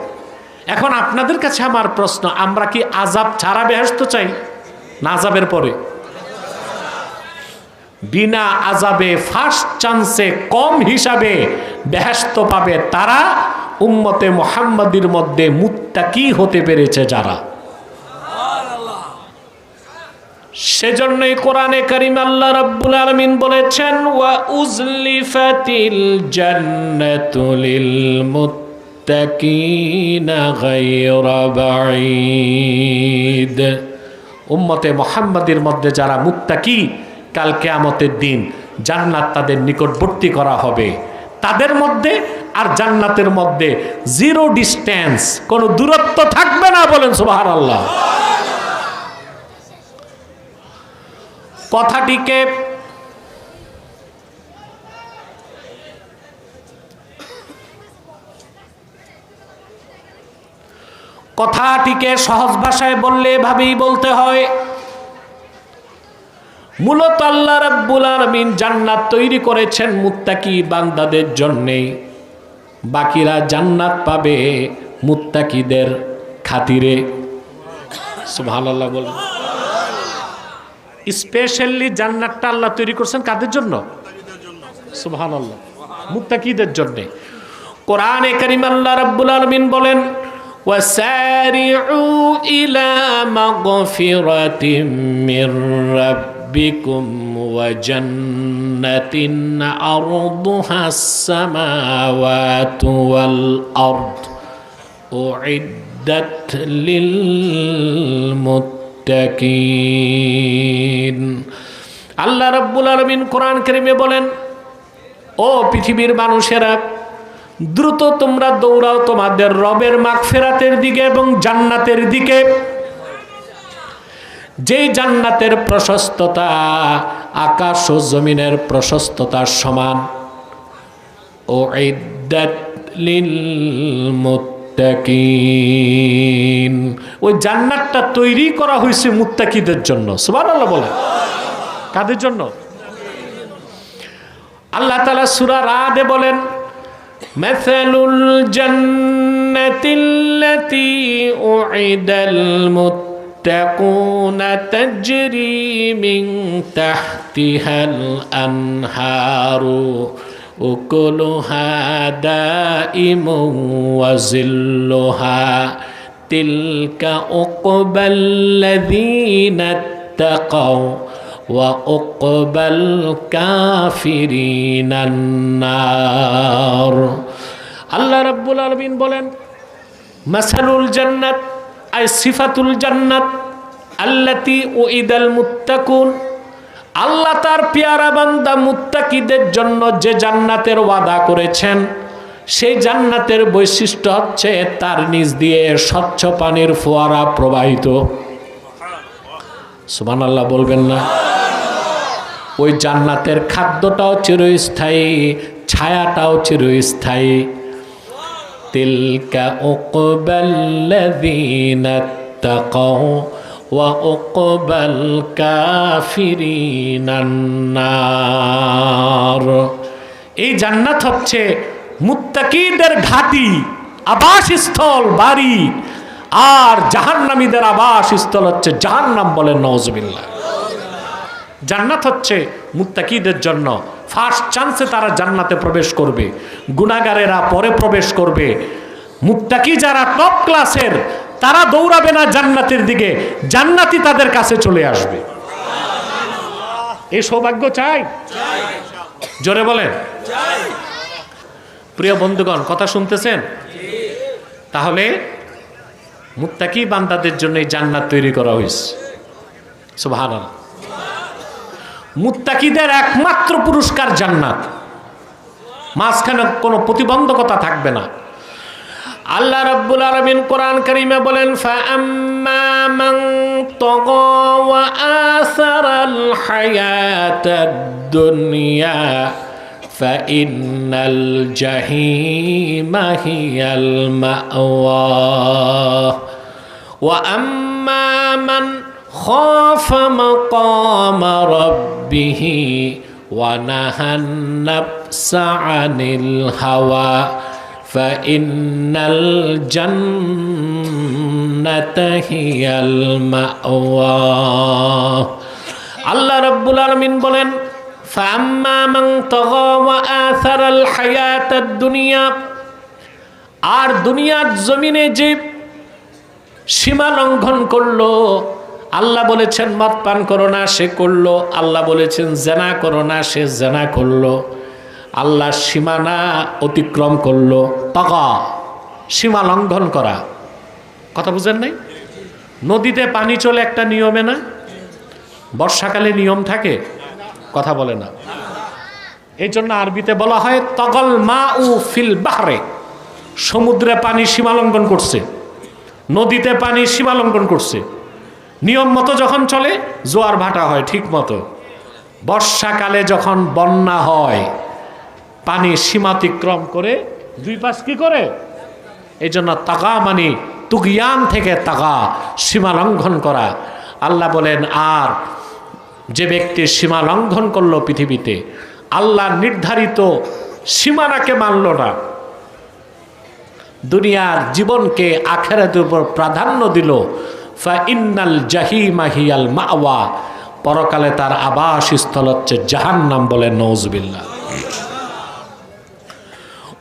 এখন আপনাদের কাছে আমার প্রশ্ন, আমরা কি আযাব ছাড়া বেহেশত চাই না আযাবের পরে? বিনা আযাবে ফার্স্ট চান্সে কম হিসাবে বেহেশত পাবে তারা উম্মতে মুহাম্মাদির মধ্যে মুত্তাকি হতে পেরেছে যারা। সেজন্যই কোরআনে কারীম আল্লাহ রাব্বুল আলামিন বলেছেন, ওয়া উজলিফাতিল জান্নাতু লিল মুত্তাকিনা গায়রা বাঈদ। উম্মতে মুহাম্মাদির মধ্যে যারা মুত্তাকি, কাল কিয়ামতের দিন জান্নাত তাদের নিকটবর্তী করা হবে। তাদের মধ্যে আর জান্নাতের মধ্যে জিরো ডিস্টেন্স, কোনো দূরত্ব থাকবে না। বলেন সুবহানাল্লাহ। কথাটিকে সহজ ভাষায় বললে এভাবেই বলতে হয়, মূলত আল্লাহ রাব্বুল আলামিন জান্নাত তৈরি করেছেন মুত্তাকি বান্দাদের জন্যে, বাকিরা জান্নাত পাবে মুত্তাকিদের খাতিরে। সুবহানাল্লাহ বলেন। স্পেশালি জান্নাতটা আল্লাহ তৈরি করছেন কাদের জন্য? সুবহানাল্লাহ, মুত্তাকিদের জন্য। কোরআনে কারীম আল্লাহ রাব্বুল আলামিন বলেন, ওয়াসারিউ ইলা মাগফিরাতিম মির রাব্বিকুম ওয়া জান্নাতিন আরদুহাস সামাওয়াতু ওয়াল আরদ উইদ্দাত লিল মুত্তাকিন। আল্লাহ রাব্বুল আলামিন কোরআন কারীমে বলেন, ও পৃথিবীর মানুষেরা, দ্রুত তোমরা দৌড়াও তোমাদের রবের মাগফিরাতের দিকে এবং জান্নাতের দিকে, যেই জান্নাতের প্রশস্ততা আকাশ ও জমিনের প্রশস্ততার সমান। উইদ্দাত লিল মুত্তাকিন, ওই জান্নাতটা তৈরি করা হয়েছে মুত্তাকিদের জন্য। সুবহানাল্লাহ বলে। কাদের জন্য? আল্লাহ তাআলা সূরা রাদে বলেন, মাসালুল জান্নাতিল্লাতী উইদাল মুত্তাকুনা তাজরি মিন তাহতিহাল আনহারু উকুলুহা দাইমুন ওয়া জিল্লুহা তিলকা উকবাল্লাযীনা তাকাও ওয়া উকবাল কাফিরিনান নার। আল্লাহ রাব্বুল আলামিন বলেন, মাসালুল জান্নাত আই সিফাতুল জান্নাত আল্লাতী উইদাল মুত্তাকুন, আল্লাহ তার পেয়ারা বান্দা মুত্তাকিদের জন্য যে জান্নাতের ওয়াদা করেছেন, সেই জান্নাতের বৈশিষ্ট্য হচ্ছে তার নিচ দিয়ে স্বচ্ছ পানির ফোয়ারা প্রবাহিত। সুবহানাল্লাহ বলবেন না? ওই জান্নাতের খাদ্যটাও চিরস্থায়ী, ছায়াটাও চিরস্থায়ী। তিলকা উকবাল্লাযীনা তাকাও ওয়া উকবাল কাফিরিনান নার। এই জান্নাত হচ্ছে মুত্তাকিদের ঘাঁটি, আবাসস্থল, বাড়ি। আর জাহান্নামীদের আবাসস্থল হচ্ছে জাহান্নাম। বলেন নাউজুবিল্লাহ। জান্নাত হচ্ছে মুত্তাকিদের জন্য। ফার্স্ট চান্সে তারা জান্নাতে প্রবেশ করবে, গুনাহগারেরা পরে প্রবেশ করবে। মুত্তাকি যারা টপ ক্লাসের, তারা দৌড়াবে না জান্নাতের দিকে, জান্নাতই তাদের কাছে চলে আসবে। এই সৌভাগ্য চাই? জোরে বলেন। প্রিয় বন্ধুগণ, কথা শুনতেছেন? তাহলে মুত্তাকি বান্দাদের জন্য এই জান্নাত তৈরি করা হয়েছে। সুবহানাল্লাহ। মুত্তাকিদের একমাত্র পুরস্কার জান্নাত, মাঝখানে কোনো প্রতিবন্ধকতা থাকবে না। আল্লাহ রাব্বুল আলামিন কোরআন কারীমে বলেন, ফাআম্মা মান তাগা ওয়া আসারাল হায়াতাদ দুনিয়া ফাইন্নাল জাহিমা হিয়াল মাওয়া ওয়া আম্মা মান খাফা মাকামা রাব্বিহি ওয়া নাহান নাফসা আনিল হাওয়া ফাইন্নাল জান্নাতা হিয়াল মাওয়া। আল্লাহ রাব্বুল আলামিন বলেন, ফাআম্মা মান তাগা ওয়া আসারাল হায়াতাদ দুনিয়া, আর দুনিয়ার জমিনে যে সীমা লঙ্ঘন করলো, আল্লাহ বলেছেন মদ পান করো না, সে করলো। আল্লাহ বলেছেন জেনা করো না, সে জেনা করলো। আল্লাহ সীমানা অতিক্রম করলো। তাগা, সীমা লঙ্ঘন করা। কথা বুঝেন নাই? নদীতে পানি চলে একটা নিয়মে না? বর্ষাকালে নিয়ম থাকে? কথা বলে না। এই জন্য আরবিতে বলা হয় তাগাল মাউ ফিল বাহরে, সমুদ্রে পানি সীমা লঙ্ঘন করছে, নদীতে পানি সীমা লঙ্ঘন করছে। নিয়ম মতো যখন চলে জোয়ার ভাটা হয় ঠিক মতো। বর্ষাকালে যখন বন্যা হয়, পানি সীমাতিক্রম করে দুই পাশ কি করে? এই জন্য তাগা মানে তুগিয়ান থেকে তাগা, সীমা লঙ্ঘন করা। আল্লাহ বলেন, আর যে ব্যক্তি সীমা লঙ্ঘন করলো পৃথিবীতে, আল্লাহ নির্ধারিত সীমানাকে মানল না, দুনিয়ার জীবনকে আখিরাতের উপর প্রাধান্য দিল, ফাইন্নাল জাহিমা হিয়াল মাওয়া, পরকালে তার আবাসস্থল হচ্ছে জাহান্নাম। বলেন নাউজুবিল্লাহ।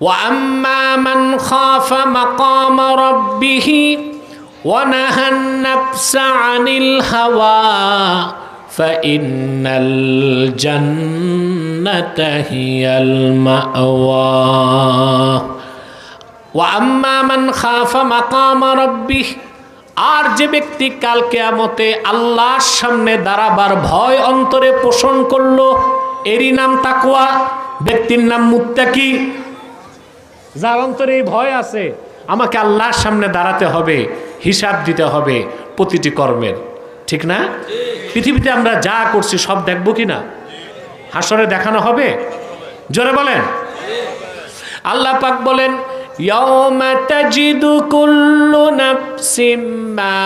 ওয়া আম্মা মান খাফা মাকাম রাব্বিহি ওয়া নাহান নাফসা আনিল হাওয়া ফাইন্নাল জান্নাতা হিয়াল মাওয়া। ওয়া আম্মা মান খাফা মাকাম রাব্বিহি, আর যে ব্যক্তি কাল কিয়ামতে আল্লাহর সামনে দাঁড়াবার ভয় অন্তরে পোষণ করলো, এরই নাম তাকওয়া, ব্যক্তির নাম মুত্তাকি। যার অন্তরে এই ভয় আছে আমাকে আল্লাহর সামনে দাঁড়াতে হবে, হিসাব দিতে হবে প্রতিটি কর্মের, ঠিক না? পৃথিবীতে আমরা যা করছি সব দেখব কি না? হাসরে দেখানো হবে? জোরে বলেন। আল্লাহ পাক বলেন ইয়াউমা তাজিদু কুল্লু নাফসিম মা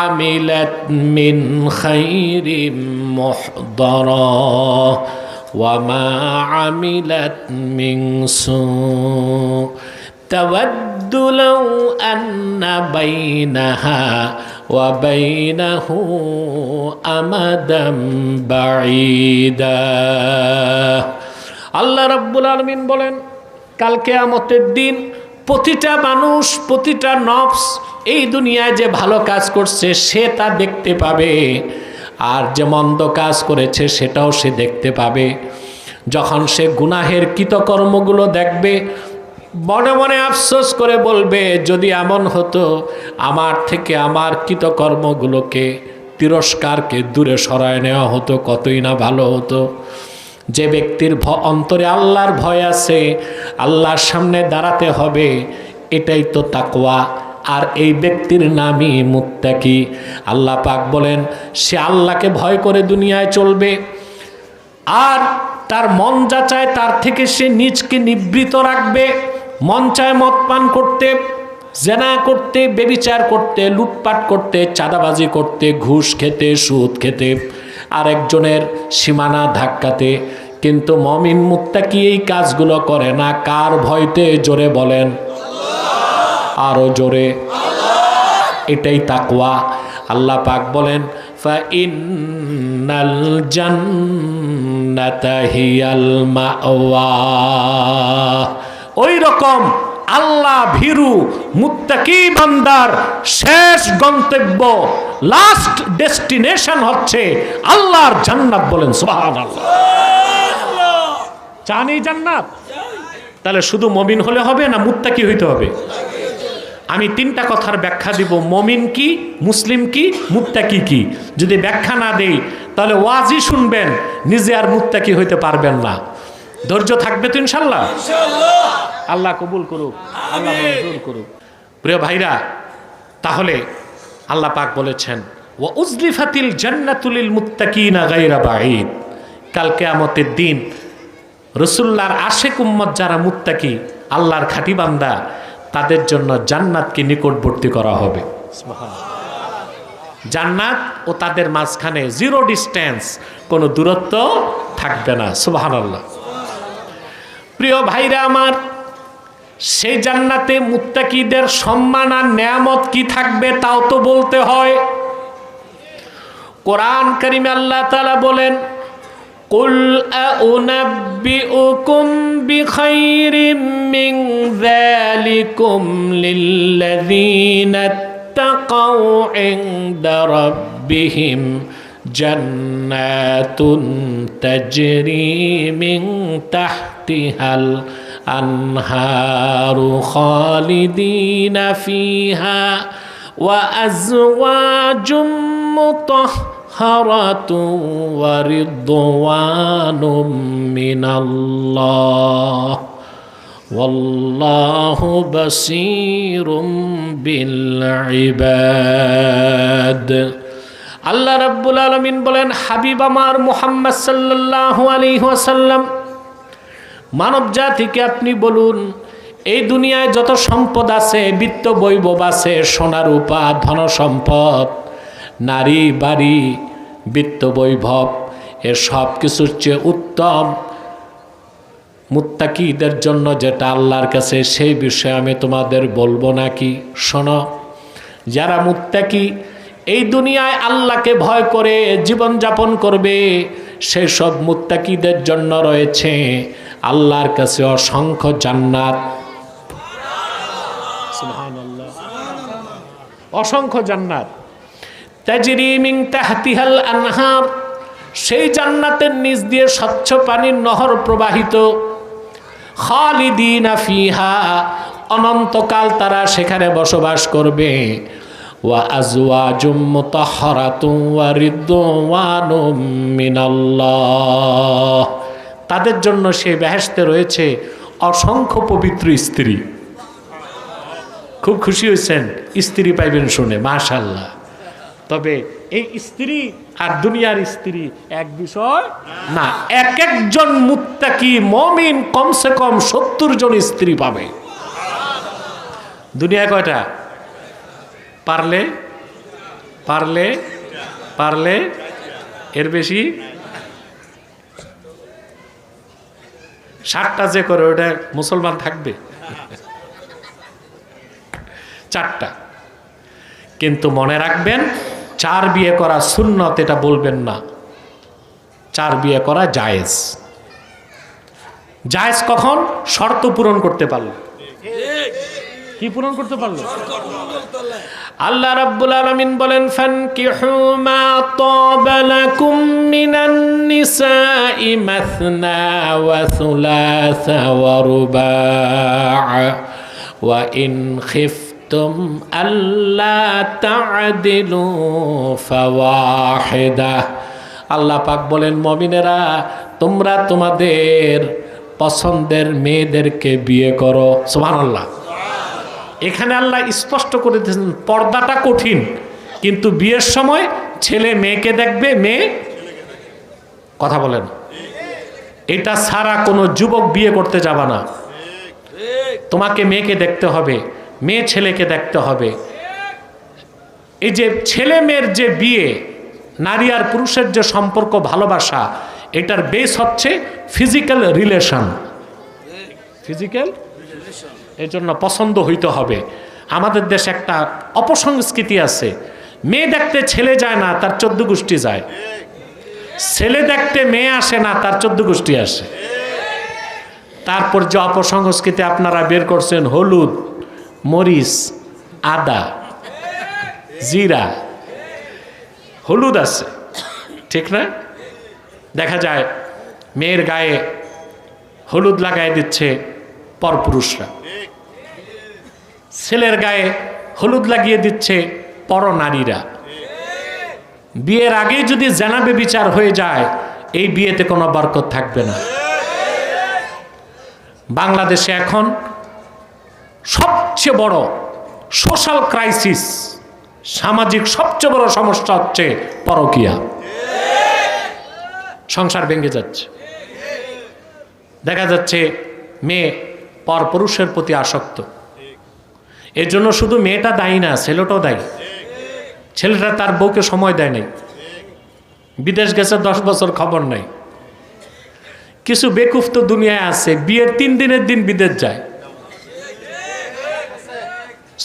আমিলাত মিন খাইরিন মুহদারা ওয়া মা আমিলাত মিন সু তাওয়াদ্দু লাউ আন্না বাইনাহা ওয়া বাইনাহু আমাদাম বাঈদা। আল্লাহ রাব্বুল আলামিন বলেন কাল কিয়ামতের দিন প্রতিটা মানুষ, প্রতিটা নফস এই দুনিয়ায় যে ভালো কাজ করছে সে তা দেখতে পাবে, আর যে মন্দ কাজ করেছে সেটাও সে দেখতে পাবে। যখন সে গুনাহের কৃতকর্মগুলো দেখবে মনে মনে আফসোস করে বলবে যদি এমন হতো আমার থেকে আমার কৃতকর্মগুলোকে, তিরস্কারকে দূরে সরায় নেওয়া হতো, কতই না ভালো হতো। যে ব্যক্তির অন্তরে আল্লাহর ভয় আছে, আল্লাহর সামনে দাঁড়াতে হবে, এটাই তো তাকওয়া, আর এই ব্যক্তির নামই মুত্তাকি। আল্লাহ পাক বলেন সে আল্লাহকে ভয় করে দুনিয়ায় চলবে, আর তার মন যা চায় তার থেকে সে নিজকে নিবৃত রাখবে। মন চায় মদ পান করতে, জেনা করতে, ব্যভিচার করতে, লুটপাট করতে, চাঁদাবাজি করতে, ঘুষ খেতে, সুদ খেতে, আরেকজনের সীমানা ধাক্কাতে, কিন্তু মুমিন মুত্তাকি এই কাজগুলো করে না। কার ভয়তে? জোরে বলেন, আরো জোরে। এটাই তাকওয়া। আল্লাহ পাক বলেন ফাইন্নাল জান্নাতা হিয়াল মাওয়া। ওই রকম আল্লাহ ভীরু মুত্তাকি বান্দার শেষ গন্তব্য, লাস্ট ডেস্টিনেশন হচ্ছে আল্লাহর জান্নাত। বলেন সুবহানাল্লাহ। চান এই জান্নাত? তাহলে শুধু মুমিন হলে হবে না, মুত্তাকি হইতে হবে? আমি তিনটা কথার ব্যাখ্যা দিব, মুমিন কি, মুসলিম কি, মুত্তাকি কি। যদি ব্যাখ্যা না দেই তাহলে ওয়াজই শুনবেন, নিজে আর মুত্তাকি হইতে পারবেন না। ধৈর্য থাকবে তো ইনশাল্লাহ? আল্লাহ কবুল করুক, আল্লাহ মঞ্জুর করুক। প্রিয় ভাইরা, তাহলে আল্লাহ পাক বলেছেন ওয়া উজলিফাতিল জান্নাতু লিল মুত্তাকিনা গায়রা বাঈদ। কাল কিয়ামতের দিন রাসূলুল্লাহর আশিক উম্মত যারা মুত্তাকি, আল্লাহর খাঁটি বান্দা, তাদের জন্য জান্নাতকে নিকটবর্তী করা হবে। জান্নাত ও তাদের মাঝখানে জিরো ডিস্টেন্স, কোনো দূরত্ব থাকবে না। সুবহানাল্লাহ। প্রিয় ভাইরা আমার, সেই জান্নাতে মুত্তাকিদের সম্মান আর নেয়ামত কি থাকবে তাও তো বলতে হয়। কোরআন কারীমে আল্লাহ তাআলা বলেন কুল আউনাব্বিউকুম বিখাইরিম মিন যালিকুম লিল্লাযীনা ইত্তাকাউ ইনদা রাব্বিহিম জান্নাতুন তাজরি মিন তাহতিহাল আনহারু খালিদিনা ফিহা ওয়া আজওয়াজুম মুতাহহারাতুন ওয়া রিদওয়ানুম মিনাল্লাহ ওয়াল্লাহু বাসীরুম বিল ইবাদ। আল্লাহ রাব্বুল আলামিন বলেন হাবিব আমার মুহাম্মদ সাল্লাল্লাহু আলাইহি ওয়াসাল্লাম, মানব জাতিকে আপনি বলুন এই দুনিয়ায় যত সম্পদ আছে, বিত্ত বৈভব আছে, সোনা রূপা ধন সম্পদ, নারী বাড়ি, বিত্ত বৈভব, এর সব কিছুর চেয়ে উত্তম মুত্তাকিদের জন্য যেটা আল্লাহর কাছে, সেই বিষয়ে আমি তোমাদের বলবো নাকি? শোনো, যারা মুত্তাকি এই দুনিয়ায় আল্লাহকে ভয় করে জীবনযাপন করবে, সেসব মুত্তাকিদের জন্য রয়েছে আল্লাহর কাছে অসংখ্য জান্নাত। সুবহানাল্লাহ, অসংখ্য জান্নাত। তাজরি মিন তাহতিহাল আনহার, সেই জান্নাতের নিচ দিয়ে স্বচ্ছ পানির নহর প্রবাহিত। খালিদিনা ফিহা, অনন্তকাল তারা সেখানে বসবাস করবে। ওয়া আজওয়াজুম মুতাহহারাতুন ওয়া রিদওয়ানুম মিনাল্লাহ, তাদের জন্য সেই বেহেশতে রয়েছে অসংখ্য পবিত্র স্ত্রী। খুব খুশি হয়েছেন স্ত্রী পাইবেন শুনে, মাশাআল্লাহ। তবে এই স্ত্রী আর দুনিয়ার স্ত্রী এক বিষয় না, এক একজন মুত্তাকি মুমিন কমসে কম 70 জন স্ত্রী পাবে। দুনিয়া কয়টা? পারলে পারলে পারলে এর বেশি 60টা যে করে ওটা মুসলমান থাকবে? 4টা। কিন্তু মনে রাখবেন 4 বিয়ে করা সুন্নত এটা বলবেন না, 4 বিয়ে করা জায়েজ। জায়েজ কখন? শর্ত পূরণ করতে পারলো। কি পূরণ করতে পারলো? আল্লাহ রাব্বুল আলামিন বলেন, ফানকিহু মা তাবা লাকুম মিনান নিসাই মাসনা ওয়া সুলাসা ওয়া রুবা' ওয়া ইন খিফতুম আল্লা তা'দিলু ফাওয়াহিদা। আল্লাহ পাক বলেন, মুমিনেরা তোমরা তোমাদের পছন্দের মেয়েদেরকে বিয়ে করো। সুবহানাল্লাহ। এখানে আল্লাহ স্পষ্ট করে দিয়েছেন পর্দাটা কঠিন, কিন্তু বিয়ের সময় ছেলে মেয়েকে দেখবে, মেয়ে কথা বলেন, এটা ছাড়া কোনো যুবক বিয়ে করতে যাবে না। তোমাকে মেয়েকে দেখতে হবে, মেয়ে ছেলেকে দেখতে হবে। এই যে ছেলে মেয়ের যে বিয়ে, নারী আর পুরুষের যে সম্পর্ক ভালোবাসা, এটার বেস হচ্ছে ফিজিক্যাল রিলেশন। ফিজিক্যাল, এই জন্য পছন্দ হইতে হবে। আমাদের দেশে একটা অপসংস্কৃতি আছে, মেয়ে দেখতে ছেলে যায় না, তার 14 গোষ্ঠী যায়। ছেলে দেখতে মেয়ে আসে না, তার 14 গোষ্ঠী আসে। তারপর যে অপসংস্কৃতি আপনারা বের করছেন, হলুদ, মরিচ, আদা, জিরা, হলুদ আছে, ঠিক না? দেখা যায় মেয়ের গায়ে হলুদ লাগাই দিচ্ছে পরপুরুষরা, ছেলের গায়ে হলুদ লাগিয়ে দিচ্ছে পরনারীরা। বিয়ের আগেই যদি জানাবে বিচার হয়ে যায়, এই বিয়েতে কোনো বরকত থাকবে না। বাংলাদেশে এখন সবচেয়ে বড় সোশ্যাল ক্রাইসিস, সামাজিক সবচেয়ে বড় সমস্যা হচ্ছে পরকীয়া। সংসার ভেঙে যাচ্ছে, দেখা যাচ্ছে মেয়ে পরপুরুষের প্রতি আসক্ত। এর জন্য শুধু মেয়েটা দায়ী না, ছেলেটাও দায়ী। ছেলেটা তার বউকে সময় দেয় নাই, বিদেশ গেছে 10 বছর, খবর নাই। কিছু বেকুফ তো দুনিয়ায় আছে, বিয়ের 3 দিনের দিন বিদেশ যায়,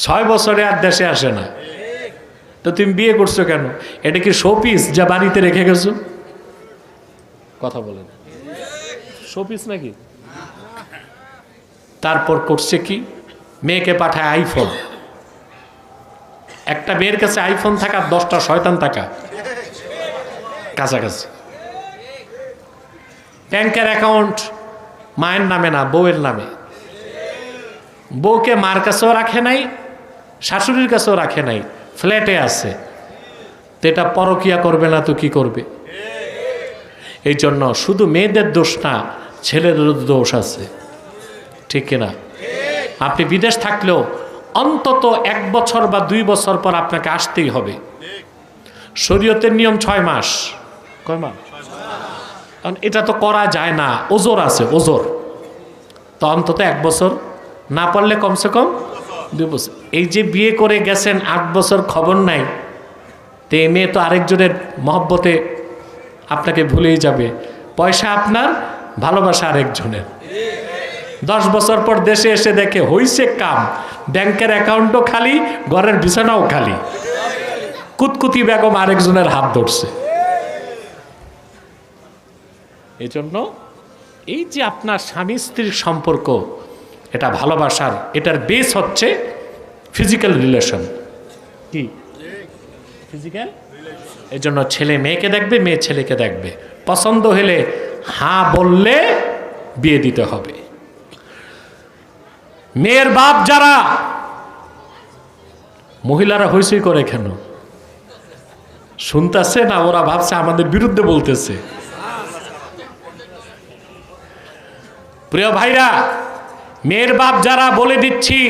6 বছরে আর দেশে আসে না। তো তুমি বিয়ে করছো কেন? এটা কি শোপিস যা বাড়িতে রেখে গেছো? কথা বলেন, শোপিস নাকি? তারপর করছে কি, মেয়েকে পাঠায় আইফোন। একটা মেয়ের কাছে আইফোন থাকা 10টা শয়তান থাকা কাছাকাছি। ব্যাংকের অ্যাকাউন্ট মায়ের নামে না, বউয়ের নামে। বউকে মার কাছেও রাখে নাই, শাশুড়ির কাছেও রাখে নাই, ফ্ল্যাটে আছে। তো এটা পরকিয়া করবে না তো কি করবে? এই জন্য শুধু মেয়েদের দোষ না, ছেলেদেরও দোষ আছে, ঠিক কিনা? আপনি বিদেশ থাকলেও অন্তত 1 বছর বা 2 বছর পর আপনাকে আসতেই হবে। শরীয়তের নিয়ম 6 মাস। কয় মাস? কারণ এটা তো করা যায় না, ওজোর আছে, ওজোর। তো অন্তত 1 বছর, না পারলে কমসে কম 2 বছর। এই যে বিয়ে করে গেছেন 8 বছর, খবর নাই, তো এই মেয়ে তো আরেকজনের মহব্বতে আপনাকে ভুলেই যাবে। পয়সা আপনার, ভালোবাসা আরেকজনের। 10 বছর পর দেশে এসে দেখে হইছে কাম, ব্যাংকের অ্যাকাউন্টও খালি, ঘরের বিছানাও খালি। কুতকুতি বেগম আরেকজনের হাত ধরছে। এই জন্য এই যে আপনার স্বামী স্ত্রীর সম্পর্ক, এটা ভালোবাসার, এটার বেস হচ্ছে ফিজিক্যাল রিলেশন। কি ফিজিক্যাল? এই জন্য ছেলে মেয়েকে দেখবে, মেয়ে ছেলেকে দেখবে, পছন্দ হলে হ্যাঁ বললে বিয়ে দিতে হবে। মেয়ের বাপ যারা, মহিলারা হইচই করে কেন? শুনতেছে না? ওরা ভাবছে আমাদের বিরুদ্ধে বলতেছে। প্রিয় ভাইরা, মেয়ের বাপ যারা, বলে দিচ্ছি,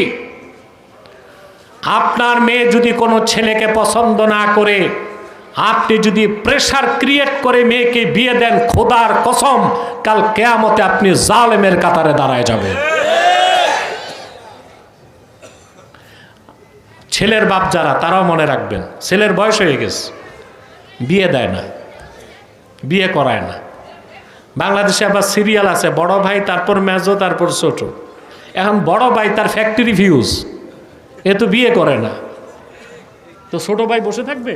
আপনার মেয়ে যদি কোনো ছেলেকে পছন্দ না করে, আপনি যদি প্রেসার ক্রিয়েট করে মেয়েকে বিয়ে দেন, খোদার কসম কাল কিয়ামতে আপনি জালেমের কাতারে দাঁড়ায় যাবেন। ছেলের বাপ যারা, তারাও মনে রাখবেন, ছেলের বয়স হয়ে গেছে, বিয়ে দেয় না, বিয়ে করায় না। বাংলাদেশে আবার সিরিয়াল আছে, বড় ভাই, তারপর মেজো, তারপর ছোট। এখন বড় ভাই তার ফ্যাক্টরি ফিউজ, এ তো বিয়ে করে না, তো ছোট ভাই বসে থাকবে?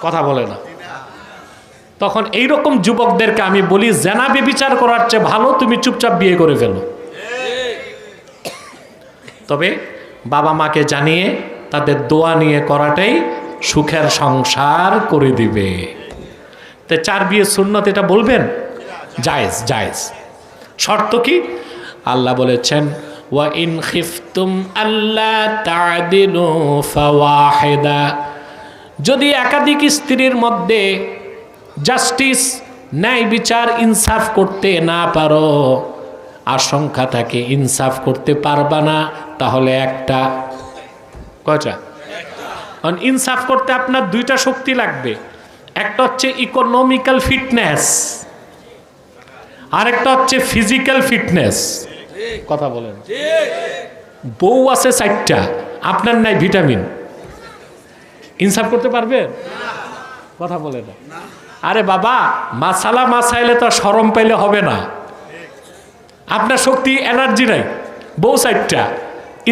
কথা বলে না। তখন এইরকম যুবকদেরকে আমি বলি, জেনা ব্যভিচার করার চেয়ে ভালো তুমি চুপচাপ বিয়ে করে ফেলো। তবে বাবা মাকে জানিয়ে তাদের দোয়া নিয়ে করাটাই সুখের সংসার করে দিবে। তো 4 বিয়ে সুন্নত, এটা বলবেন? জায়েজ, জায়েজ। শর্ত কি? আল্লাহ বলেছেন, ওয়া ইন খিফতুম আল্লা তা'দিলু ফাওয়াহিদা, যদি একাধিক স্ত্রীর মধ্যে জাস্টিস, ন্যায় বিচার, ইনসাফ করতে না পারো, আশঙ্কা থাকে ইনসাফ করতে পারবা না, তাহলে একটা, কয়টা? ইনসাফ করতে আপনার 2টা শক্তি লাগবে। একটা হচ্ছে ইকোনমিক্যাল ফিটনেস, আরেকটা হচ্ছে ফিজিক্যাল ফিটনেস। কথা বলেন। বউ আছে 4টা, আপনার নাই ভিটামিন, ইনসাফ করতে পারবে? কথা বলে না। আরে বাবা, মাসালা মাসাইলে তো শরম পাইলে হবে না। আপনার শক্তি, এনার্জি নাই, বউ 4টা,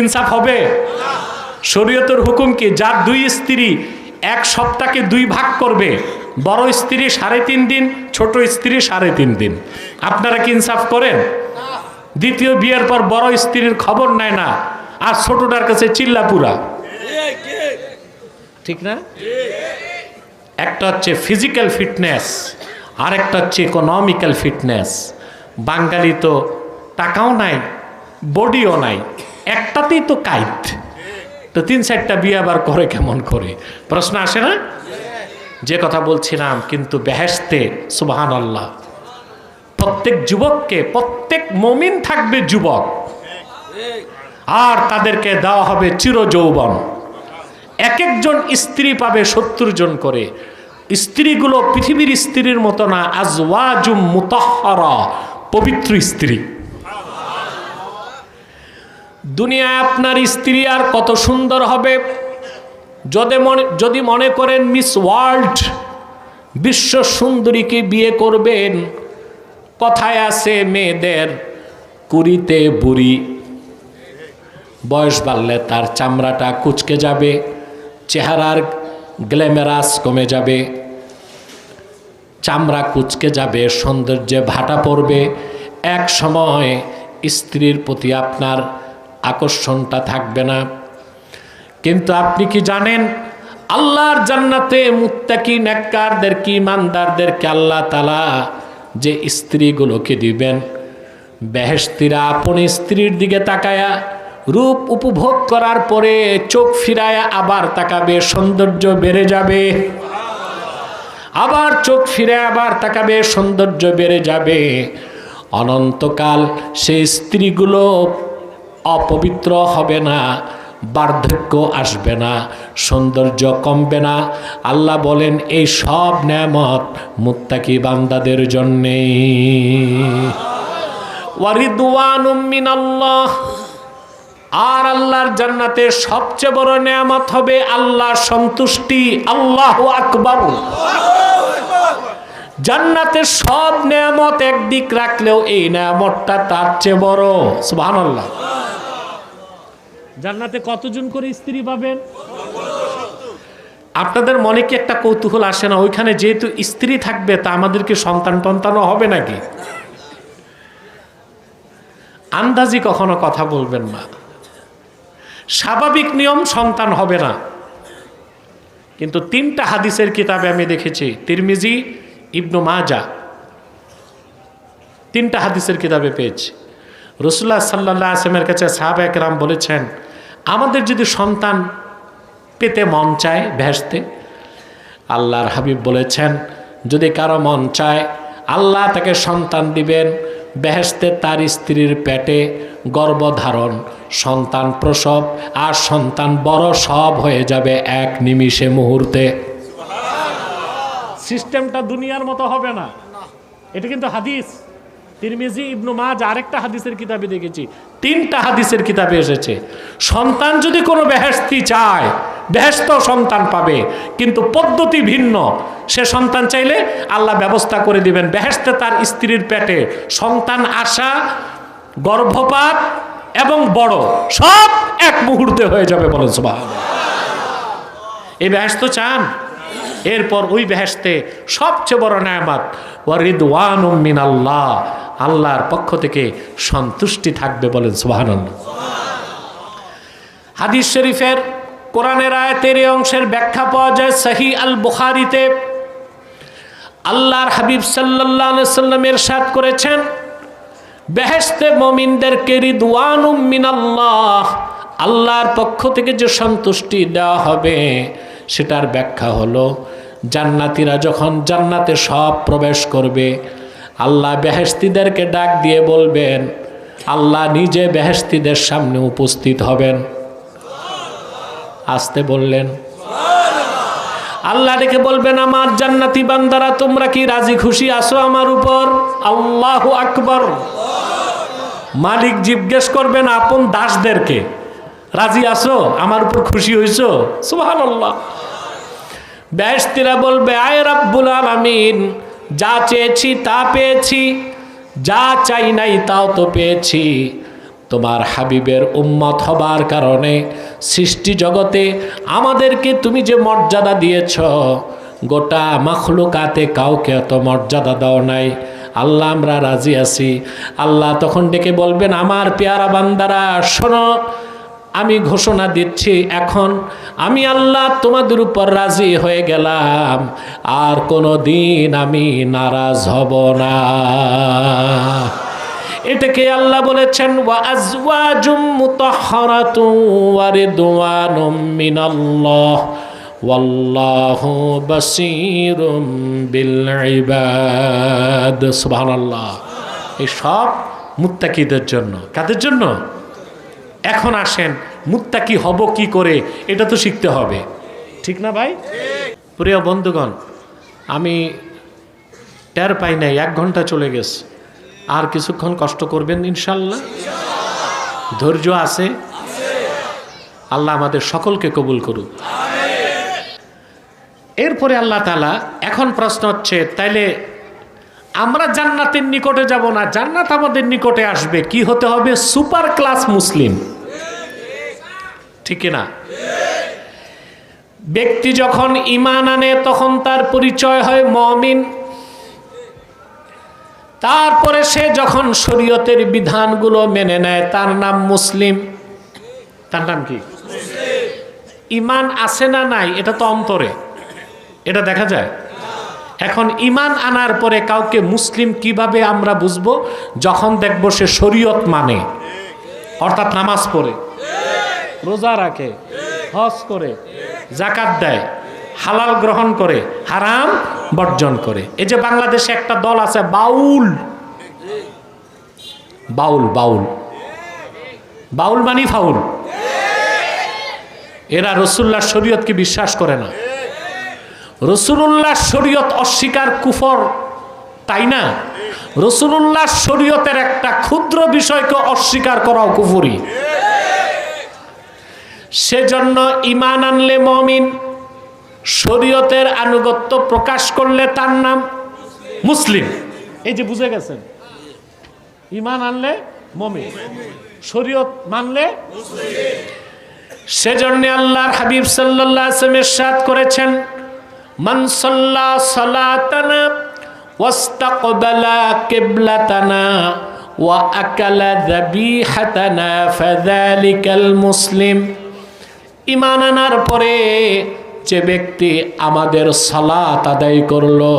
ইনসাফ হবে? শরীয়তের হুকুম কি? যার 2 স্ত্রী, 1 সপ্তাহকে 2 ভাগ করবে। বড় স্ত্রী 3.5 দিন, ছোট স্ত্রী 3.5 দিন। আপনারা কি ইনসাফ করেন? দ্বিতীয় বিয়ের পর বড় স্ত্রীর খবর নেয় না, আর ছোটটার কাছে চিল্লাপুরা, ঠিক না? একটা হচ্ছে ফিজিক্যাল ফিটনেস, আর একটা হচ্ছে ইকোনমিক্যাল ফিটনেস। বাঙালি তো টাকাও নাই, বডিও নাই, একটাতেই তো কাইট, তো 3-4টা বিয়ে আবার করে কেমন করে? প্রশ্ন আসে না? যে কথা বলছিলাম, কিন্তু বেহেশতে সুবহানাল্লাহ প্রত্যেক যুবককে, প্রত্যেক মুমিন থাকবে যুবক, আর তাদেরকে দেওয়া হবে চিরযৌবন। এক একজন স্ত্রী পাবে 70 জন করে। স্ত্রীগুলো পৃথিবীর স্ত্রীর মতো না, আজওয়াজুম মুতাহহারা, পবিত্র স্ত্রী। দুনিয়ায় আপনার স্ত্রী আর কত সুন্দর হবে, যদি মনে করেন মিস ওয়ার্ল্ড, বিশ্ব সুন্দরীকে বিয়ে করবেন। কথায় আছে, মেয়েদের 20তে বুড়ি, বয়স বাড়লে তার চামড়াটা কুচকে যাবে, চেহারার গ্ল্যামারাস কমে যাবে, চামড়া কুচকে যাবে, সৌন্দর্যে ভাটা পড়বে। এক সময় স্ত্রীর প্রতি আপনার আকর্ষণটা থাকবে না। কিন্তু আপনি কি জানেন, আল্লাহর জান্নাতে মুত্তাকি, নেককারদেরকে, ইমানদারদেরকে আল্লাহ তাআলা যে স্ত্রীগুলোকে দিবেন, বেহেশতিরা আপন স্ত্রীর দিকে তাকায়া রূপ উপভোগ করার পরে চোখ ফিরায়া আবার তাকাবে, সৌন্দর্য বেড়ে যাবে। আবার চোখ ফিরে আবার তাকাবে, সৌন্দর্য বেড়ে যাবে। অনন্তকাল সেই স্ত্রীগুলো অপবিত্র হবে না, বার্ধক্য আসবে না, সৌন্দর্য কমবে না। আল্লাহ বলেন, এই সব নেয়ামত মুত্তাকি বান্দাদের জন্যে। ওয়ারিদওয়ানুম মিনাল্লাহ, আর আল্লাহর জান্নাতে সবচেয়ে বড় নেয়ামত হবে আল্লাহর সন্তুষ্টি। আল্লাহু আকবার। জান্নাতের সব নেয়ামত একদিক রাখলেও এই নেয়ামতটা তার চেয়ে বড়। সুবহানাল্লাহ। জান্নাতে কতজন করে স্ত্রী পাবেন? আপনাদের মনে কি একটা কৌতূহল আসে না, ওইখানে যেহেতু স্ত্রী থাকবে তা আমাদেরকে সন্তান টন্তানও হবে নাকি? আন্দাজি কখনো কথা বলবেন না। স্বাভাবিক নিয়ম সন্তান হবে না। কিন্তু 3টা হাদিসের কিতাবে আমি দেখেছি, তিরমিজি, ইবনু মাজা, 3টা হাদিসের কিতাবে পেয়েছি। রাসূলুল্লাহ সাল্লাল্লাহু আলাইহি ওয়াসাল্লামের কাছে সাহাবায়ে কেরাম বলেছেন, আমাদের যদি সন্তান পেতে মন চায় বেহেশতে, আল্লাহর হাবিব বলেছেন যদি কারো মন চায় আল্লাহ তাকে সন্তান দিবেন, বেহেশতে তার স্ত্রীর পেটে গর্ভধারণ, সন্তান প্রসব আর সন্তান বড় সব হয়ে যাবে এক নিমিষে, মুহূর্তে। সিস্টেমটা দুনিয়ার মতো হবে না। এটা কিন্তু হাদিস, তিরমিজি, ইবনু মাজাহ, আরেকটা হাদিসের কিতাবে দেখেছি, 3টা হাদিসের কিতাবে এসেছে। সন্তান যদি কোনো বেহেশতি চায় বেহেশত সন্তান পাবে, কিন্তু পদ্ধতি ভিন্ন। সে সন্তান চাইলে আল্লাহ ব্যবস্থা করে দিবেন। বেহেশতে তার স্ত্রীর পেটে সন্তান আসা, গর্ভপাত এবং বড় সব এক মুহূর্তে হয়ে যাবে, বলেন সুবহানাল্লাহ। এই বেহেশত চান? এরপর ওই বেহেশতে সবচেয়ে বড় নেয়ামত ওয়া রিদওয়ানুম মিনাল্লাহ, আল্লাহর পক্ষ থেকে সন্তুষ্টি থাকবে, বলেন সুবহানাল্লাহ। হাদিস শরীফের কোরআনের আয়াতের এই অংশের ব্যাখ্যা পাওয়া যায় সহিহ আল বুখারীতে। আল্লাহর হাবিব সাল্লাল্লাহু আলাইহি ওয়াসাল্লাম ইরশাদ করেছেন, বেহেশতে মুমিনদেরকে রিদওয়ানুম মিনাল্লাহ, আল্লাহর পক্ষ থেকে যে সন্তুষ্টি দেওয়া হবে সেটার ব্যাখ্যা হলো, জান্নাতীরা যখন জান্নাতে সব প্রবেশ করবে, আল্লাহ বেহেশতীদেরকে ডাক দিয়ে বলবেন, আল্লাহ নিজে বেহেশতীদের সামনে উপস্থিত হবেন। আসতে বললেন, আল্লাহ ডেকে বলবেন, আমার জান্নাতি বান্দারা তোমরা কি রাজি খুশি আছো আমার উপর? আল্লাহু আকবার। মালিক জিজ্ঞেস করবেন আপন দাসদেরকে, রাজি আছো আমার উপর, খুশি হইছো? সুবহানাল্লাহ। বেহেশতীরা বলবে, আয় রাব্বুল আলামিন, যা চেয়েছি তা পেয়েছি, যা চাই নাই তাও তো পেয়েছি। তোমার হাবিবের উম্মত হবার কারণে সৃষ্টি জগতে আমাদেরকে তুমি যে মর্যাদা দিয়েছ, গোটা মাখলুকাতে কাউকে এত মর্যাদা দাও নাই। আল্লাহ আমরা রাজি আছি। আল্লাহ তখন ডেকে বলবেন, আমার পেয়ারা বান্দারা শোনো, আমি ঘোষণা দিচ্ছি, এখন আমি আল্লাহ তোমাদের উপর রাজি হয়ে গেলাম, আর কোনো দিন আমি নারাজ হব না। এটাকে আল্লাহ বলেছেন, ওয়া আজওয়াজুম মুতাহহারাতুন ওয়া রিদওয়ানুম মিনাল্লাহ ওয়াল্লাহু বাসীরুম বিল ইবাদ। সুবহানাল্লাহ। এই সব মুত্তাকিদের জন্য। কাদের জন্য? এখন আসেন, মুত্তাকি হব কি করে, এটা তো শিখতে হবে, ঠিক না ভাই? প্রিয় বন্ধুগণ, আমি টের পাই নাই 1 ঘন্টা চলে গেছে। আর কিছুক্ষণ কষ্ট করবেন ইনশাল্লাহ? ধৈর্য আছে? আল্লাহ আমাদের সকলকে কবুল করুক। এরপরে আল্লাহ তাআলা, এখন প্রশ্ন হচ্ছে, তাইলে আমরা জান্নাতের নিকটে যাব না, জান্নাত আমাদের নিকটে আসবে, কি হতে হবে? সুপার ক্লাস মুসলিম, ঠিক না? ব্যক্তি যখন ঈমান আনে তখন তার পরিচয় হয় মুমিন। তারপরে সে যখন শরীয়তের বিধানগুলো মেনে নেয় তার নাম মুসলিম। তার নাম কি? ঈমান আছে না নাই এটা তো অন্তরে, এটা দেখা যায়। এখন ঈমান আনার পরে কাউকে মুসলিম কিভাবে আমরা বুঝবো? যখন দেখব সে শরীয়ত মানে, অর্থাৎ নামাজ পড়ে, রোজা রাখে, হজ করে, যাকাত দেয়, হালাল গ্রহণ করে, হারাম বর্জন করে। এই যে বাংলাদেশে একটা দল আছে বাউল, বাউল বাউল বাউল মানে ফাউল। এরা রাসূলুল্লাহর শরীয়তকে বিশ্বাস করে না। রাসূলুল্লাহর শরীয়ত অস্বীকার কুফর, তাই না? রাসূলুল্লাহর শরীয়তের একটা ক্ষুদ্র বিষয়কে অস্বীকার করাও কুফরি। সেজন্য ঈমান আনলে মুমিন, শরীয়তের আনুগত্য প্রকাশ করলে তার নাম মুসলিম। এই যে বুঝে গেছেন, ঈমান আনলে মুমিন, শরীয়ত মানলে মুসলিম। সেজন্য আল্লাহর হাবিব সাল্লাল্লাহু আলাইহি ওয়াসাল্লাম ইরশাদ করেছেন, মান সাল্লা সালাতানা ওয়াস্তাকবালা কিবলাতানা ওয়া আকালা যাবিহাতানা ফাযালিকাল মুসলিম। ঈমান আনার পরে যে ব্যক্তি আমাদের সালাত আদায় করলো,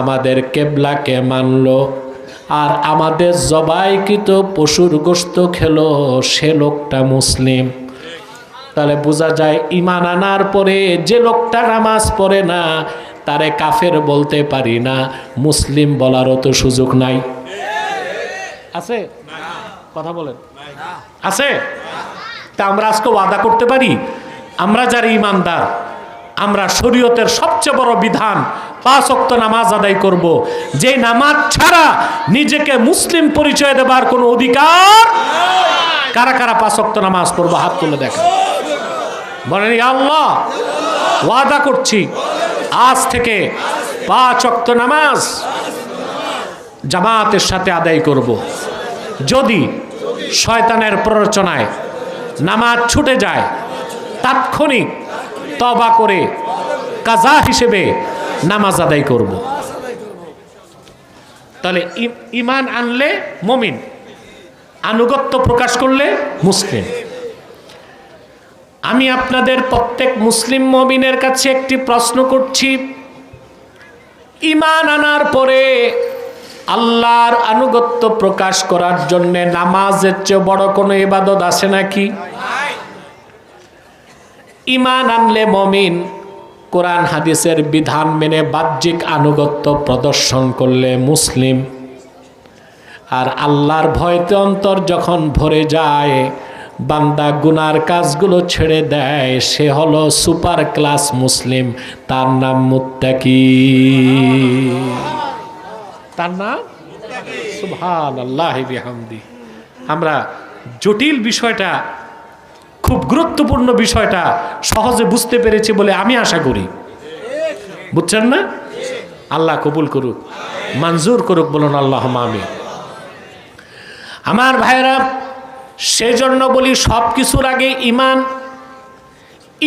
আমাদের কিবলাকে মানলো, আর আমাদের জবাইকৃত পশুর গোশত খেলো, সে লোকটা মুসলিম। তাহলে বোঝা যায় ঈমান আনার পরে যে লোকটা নামাজ পড়ে না তারে কাফের বলতে পারি না, মুসলিম বলারও তো সুযোগ নাই। আছে? কথা বলেন, আছে? তা আমরা আজকে ওয়াদা করতে পারি, আমরা যারা ঈমানদার, আমরা শরীয়তের সবচেয়ে বড় বিধান 5 ওয়াক্ত নামাজ আদায় করব, যে নামাজ ছাড়া নিজেকে মুসলিম পরিচয় দেবার কোনো অধিকার। কারা কারা 5 ওয়াক্ত নামাজ পড়বো? হাত তুলে দেখা। বলেন ইয়া আল্লাহ, ওয়াদা করছি আজ থেকে 5 ওয়াক্ত নামাজ জামাতের সাথে আদায় করব। যদি শয়তানের প্ররোচনায় নামাজ ছুটে যায়, তাৎক্ষণিক তওবা করে কাজা হিসেবে নামাজ আদায় করব। তাহলে ঈমান আনলে মুমিন, আনুগত্য প্রকাশ করলে মুসলিম। আমি আপনাদের প্রত্যেক মুসলিম মুমিনের কাছে একটি প্রশ্ন করছি, ঈমান আনার পরে আল্লাহর আনুগত্য প্রকাশ করার জন্য নামাজের চেয়ে বড় কোনো ইবাদত আছে নাকি? ঈমান আনলে মুমিন, কোরআন হাদিসের বিধান মেনে বাহ্যিক আনুগত্য প্রদর্শন করলে মুসলিম। আর আল্লাহর ভয়তে অন্তর যখন ভরে যায়, বান্দা গুনার কাজগুলো ছেড়ে দেয়, সে হলো সুপার ক্লাস মুসলিম। তার নাম মুত্তাকি। তার নাম সুবহানাল্লাহি বিহামদি। আমরা জটিল বিষয়টা, খুব গুরুত্বপূর্ণ বিষয়টা সহজে বুঝতে পেরেছি বলে আমি আশা করি। বুঝছেন না? আল্লাহ কবুল করুক, মঞ্জুর করুক, বলুন আল্লাহুম্মা আমিন। আমার ভাইরা, সেজন্য বলি সব কিছুর আগে ঈমান।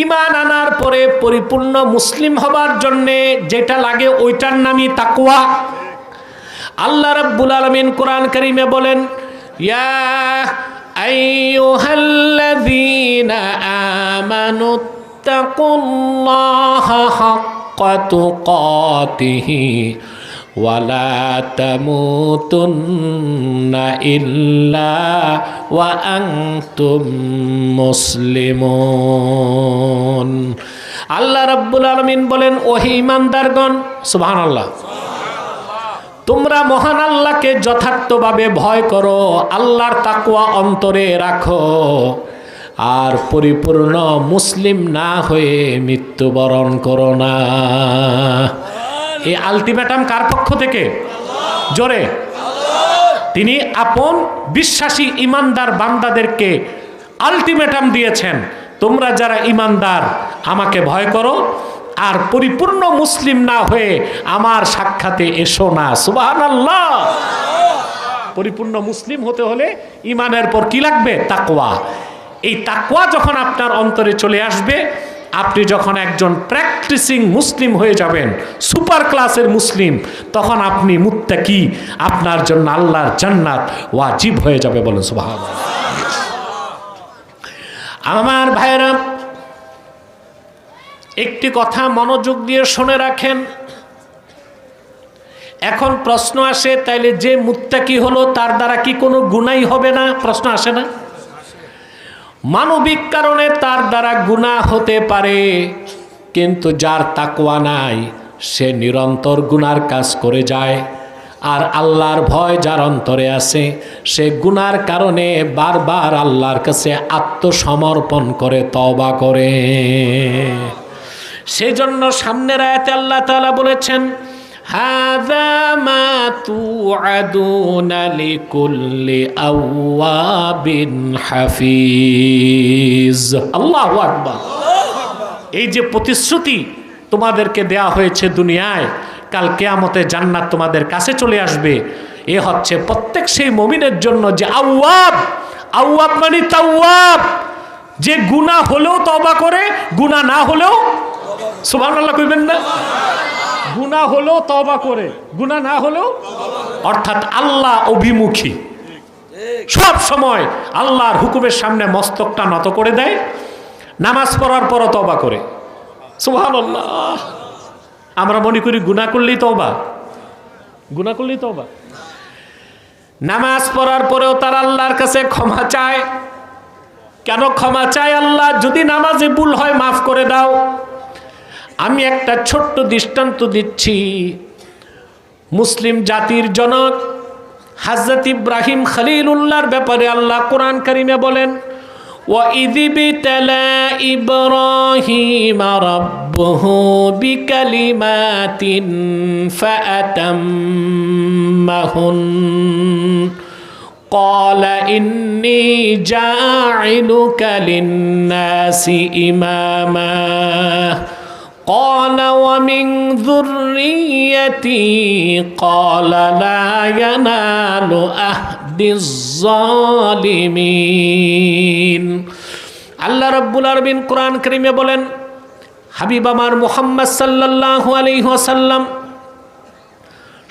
ঈমান আনার পরে পরিপূর্ণ মুসলিম হবার জন্যে যেটা লাগে ওইটার নামই তাকওয়া। আল্লাহ রাব্বুল আলামিন কোরআন কারীমে বলেন, ইয়া আইয়ুহাল্লাযীনা আমানুত্তাকুল্লাহা হাক্কা তুকাতিহি ওয়ালা তামুতুন্না ইল্লা ওয়া আনতুম মুসলিমুন। আল্লাহ রাব্বুল আলামিন বলেন, ওহে ঈমানদারগণ, সুবহানাল্লাহ, তোমরা মহান আল্লাহকে যথার্থভাবে ভয় করো, আল্লাহর তাকওয়া অন্তরে রাখো, আর পরিপূর্ণ মুসলিম না হয়ে মৃত্যুবরণ করো না। এই আলটিমেটাম কার পক্ষ থেকে? জোরে। তিনি আপন বিশ্বাসী ঈমানদার বান্দাদেরকে আলটিমেটাম দিয়েছেন, তোমরা যারা ঈমানদার আমাকে ভয় করো, আর পরিপূর্ণ মুসলিম না হয়ে আমার সাক্ষাতে এসো না। সুবহানাল্লাহ। পরিপূর্ণ মুসলিম হতে হলে ঈমানের পর কি লাগবে? তাকওয়া। এই তাকওয়া যখন আপনার অন্তরে চলে আসবে, আপনি যখন একজন প্র্যাকটিসিং মুসলিম হয়ে যাবেন, সুপার ক্লাসের মুসলিম, তখন আপনি মুত্তাকি, আপনার জন্য আল্লাহর জান্নাত ওয়াজিব হয়ে যাবে। বলুন সুবহানাল্লাহ। আমার ভাইরা, একটি কথা মনোযোগ দিয়ে শুনে রাখেন। এখন প্রশ্ন আসে, তাইলে যে মুত্তাকি হলো তার দ্বারা কি কোনো গুনাহ হবে না? প্রশ্ন আসে না? মানবিক কারণে তার দ্বারা গুনাহ হতে পারে, কিন্তু যার তাকওয়া নাই সে নিরন্তর গুনার কাজ করে যায়। আর আল্লাহর ভয় যার অন্তরে আছে, সে গুনার কারণে বারবার আল্লাহর কাছে আত্মসমর্পণ করে তওবা করে। সেজন্য সামনের আয়াতে আল্লাহ তাআলা বলেছেন, হাযা মা তুআদুনা লিকুল্লি আওয়াবিন হাফিজ। আল্লাহু আকবার। এই যে প্রতিশ্রুতি তোমাদেরকে দেয়া হয়েছে দুনিয়ায়, কাল কিয়ামতে জান্নাত তোমাদের কাছে চলে আসবে, এ হচ্ছে প্রত্যেক সেই মুমিনের জন্য যে আওয়াব। আওয়াব মানে তাওয়াব, যে গুনাহ হলেও তওবা করে, গুনাহ না হলেও, সুবহানাল্লাহ কইবেন না? গুনাহ হলেও তওবা করে, গুনাহ না হলেও, অর্থাৎ আল্লাহ অভিমুখী, সব সময় আল্লাহর হুকুমের সামনে মস্তকটা নত করে দেয়, নামাজ পড়ার পরও তওবা করে। সুবহানাল্লাহ। আমরা মনে করি গুনাহ করলেই তওবা, গুনাহ করলেই তওবা। নামাজ পড়ার পরেও তার আল্লাহর কাছে ক্ষমা চায়। কেন ক্ষমা চায়? আল্লাহ যদি নামাজে ভুল হয় মাফ করে দাও। আমি একটা ছোট্ট দৃষ্টান্ত দিচ্ছি। মুসলিম জাতির জনক হযরত ইব্রাহিম খলিলুল্লাহর ব্যাপারে আল্লাহ কোরআন কারিমে বলেন, وَإِذِ ابْتَلَى إِبْرَاهِيمَ رَبُّهُ بِكَلِمَاتٍ فَأَتَمَّهُنَّ قَالَ إِنِّي جَاعِلُكَ لِلنَّاسِ إِمَامًا قال ومن ذريتي قال لا ينال عهد الظالمين। আল্লাহ রাব্বুল আলামিন কোরআন কারীমে বলেন, হাবিব আমার মুহাম্মদ সাল্লাল্লাহু আলাইহি ওয়াসাল্লাম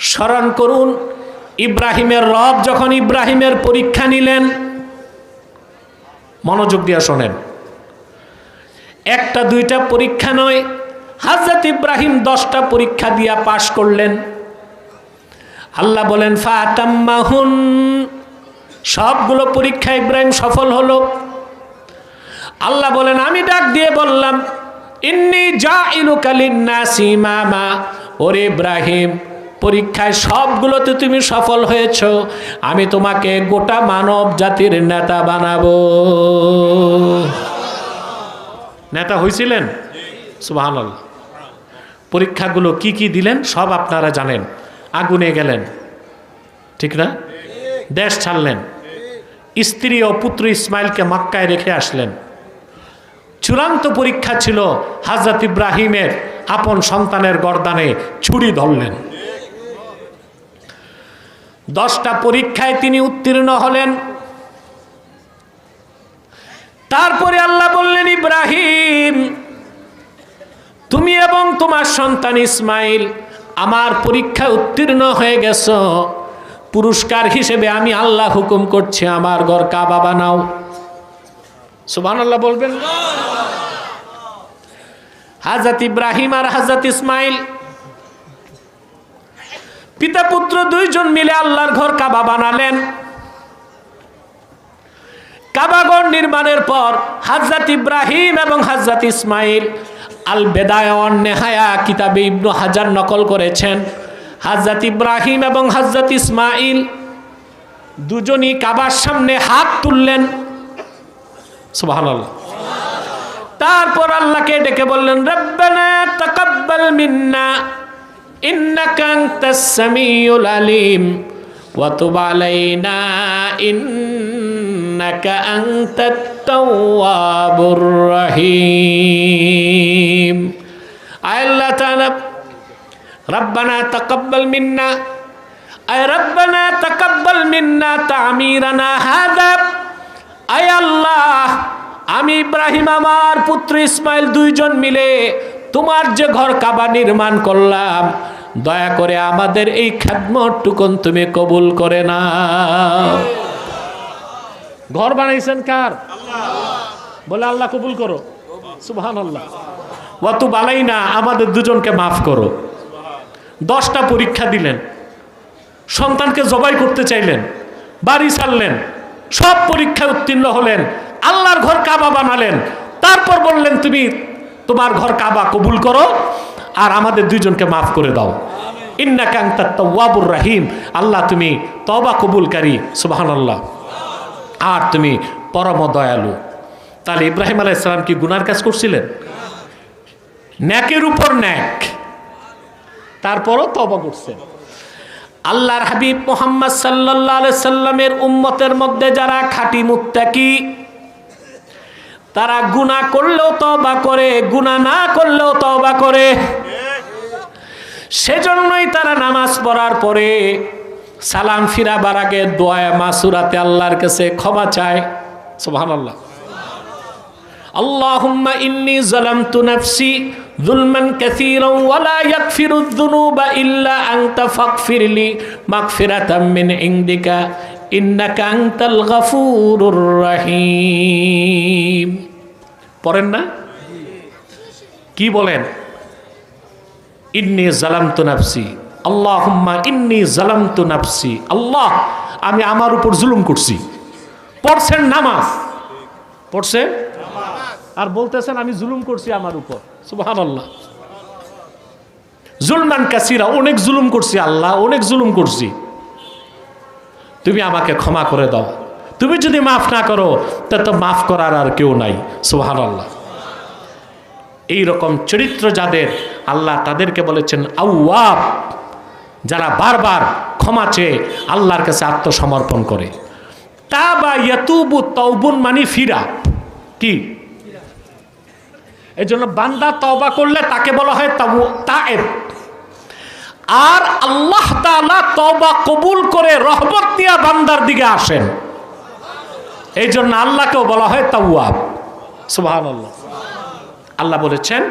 স্মরণ করুন, ইব্রাহিমের রব যখন ইব্রাহিমের পরীক্ষা নিলেন। মনোযোগ দিয়ে শোনেন, একটা দুইটা পরীক্ষা নয়, হযরত ইব্রাহিম 10টা পরীক্ষা দিয়া পাশ করলেন। আল্লাহ বলেন ফাতাম্মাহুন, সবগুলো পরীক্ষা ইব্রাহিম সফল হলো। আল্লাহ বলেন আমি ডাক দিয়ে বললাম ইন্নী জাইলুকা লিন্নাসি ইমামা, ওরে ইব্রাহিম পরীক্ষায় সবগুলোতে তুমি সফল হয়েছো, আমি তোমাকে গোটা মানব জাতির নেতা বানাবো। নেতা হয়েছিলেন? সুবহানাল্লাহ। পরীক্ষাগুলো কি কি দিলেন সব আপনারা জানেন। আগুনে গেলেন, ঠিক না? দেশ ছাড়লেন, স্ত্রী ও পুত্র ইসমাইলকে মক্কায় রেখে আসলেন। চূড়ান্ত পরীক্ষা ছিল হযরত ইব্রাহিমের আপন সন্তানের গর্দানে ছুরি ধরলেন। 10টা পরীক্ষায় তিনি উত্তীর্ণ হলেন। তারপরে আল্লাহ বললেন ইব্রাহিম তুমি এবং তোমার সন্তান ইসমাইল আমার পরীক্ষায় উত্তীর্ণ হয়ে গেছো, পুরস্কার হিসেবে আমি আল্লাহ হুকুম করছি আমার ঘর কাবা বানাও। সুবহানাল্লাহ বলবেন। হযরত ইব্রাহিম আর হযরত ইসমাইল পিতা পুত্র দুইজন মিলে আল্লাহর ঘর কাবা বানালেন। কাবা ঘর নির্মাণের পর হযরত ইব্রাহিম এবং হযরত ইসমাইল, আল বেদায়া ওয়ান নেহায়া কিতাবে ইবনু হাজার নকল করেছেন, হযরত ইব্রাহিম এবং হযরত ইসমাইল দুজনই কাবার সামনে হাত তুললেন। সুবহানাল্লাহ। তারপর আল্লাহকে ডেকে বললেন রব্বানা তাকাব্বাল মিন্না ইন্নাকা আনতাস সামিউল আলিম ওয়া তুব আলাইনা ইন্নাকা আনতাত তাওয়াবুর রহিম। আল্লাহ তাআলা রব্বানা তাকাব্বাল মিন্না, আয় রব্বানা তাকাব্বাল মিন্না তামিরানা হাযা। আয় আল্লাহ আমি ইব্রাহিম আমার পুত্র ইসমাইল দুইজন মিলে তোমার যে ঘর কাবা নির্মাণ করলাম, দয়া করে আমাদের এই খেদমতটুকুন তুমি কবুল করে নাও। ঘর বানাইছেন কার? বলে আল্লাহ কবুল করো। সুবহানাল্লাহ। ওয়া তুব আলাইনা, আমাদের দুজনকে মাফ করো। 10টা পরীক্ষা দিলেন, সন্তানকে জবাই করতে চাইলেন, বাড়ি ছাড়লেন, সব পরীক্ষায় উত্তীর্ণ হলেন, আল্লাহর ঘর কাবা বানালেন। তারপর বললেন তুমি তোমার ঘর কাবা কবুল করো আর আমাদের দুইজনকে মাফ করে দাও। ইন্নাকা আনতাত তাওয়াবুর রহিম, আল্লাহ তুমি তওবা কবুলকারী। সুবহানাল্লাহ। আর তুমি পরম দয়ালু। তাহলে ইব্রাহিম আলাইহিস সালাম কি গুনার কাজ করছিলেন? ন্যাকের উপর ন্যাক, তারপরও তওবা করছেন। আল্লাহর হাবিব মুহাম্মদ সাল্লাল্লাহু আলাইহি সাল্লামের উম্মতের মধ্যে যারা খাঁটি মুত্তাকি, তারা গুনাহ করলেও তওবা করে, গুনাহ না করলেও তওবা করে। সেজন্যই তারা নামাজ পড়ার পরে সালাম ফিরাবার আগে দোয়া মাসুরাতে আল্লাহর কাছে ক্ষমা চায়। সুবহানাল্লাহ। আল্লাহুম্মা ইন্নী যালামতু নাফসি যুলমান কাসীরান ওয়া লা ইয়াগফিরুয যুনুবা ইল্লা আনতা ফাগফিরলি মাগফিরাতাম মিন ইনদিকা ইন্নাকা আনতাল গফুরুর রহিম। পড়েন না? কি বলেন? ইন্নী যালামতু নাফসি, আল্লাহুম্মা ইন্নী যালামতু নাফসি, আল্লাহ আমি আমার উপর জুলুম করছি। পড়ছেন নামাজ, পড়ছে আর বলতেছেন আমি জুলুম করছি আমার উপর। সুবহানাল্লাহ। জুলমান কাসীরা, অনেক জুলুম করছি আল্লাহ, অনেক জুলুম করছি, তুমি আমাকে ক্ষমা করে দাও। তুমি যদি মাফ না করো তা তো মাফ করার আর কেউ নাই। সুবহানাল্লাহ। এই রকম চরিত্র যাদের, আল্লাহ তাদেরকে বলেছেন আওয়াব, যারা বারবার ক্ষমা চেয়ে আল্লাহর কাছে আত্মসমর্পণ করে। তাবা ইয়াতুবু, তাওবুন মানে ফিরা, কি? এই জন্য বান্দা তওবা করলে তাকে বলা হয় তায়েব। আর আল্লাহ তাআলা তওবা কবুল করে রহমত দিয়া বান্দার দিকে আসেন, এই জন্য আল্লাহকেও বলা হয় তাওয়াব। সুবহানাল্লাহ। আল্লাহ বলেছেন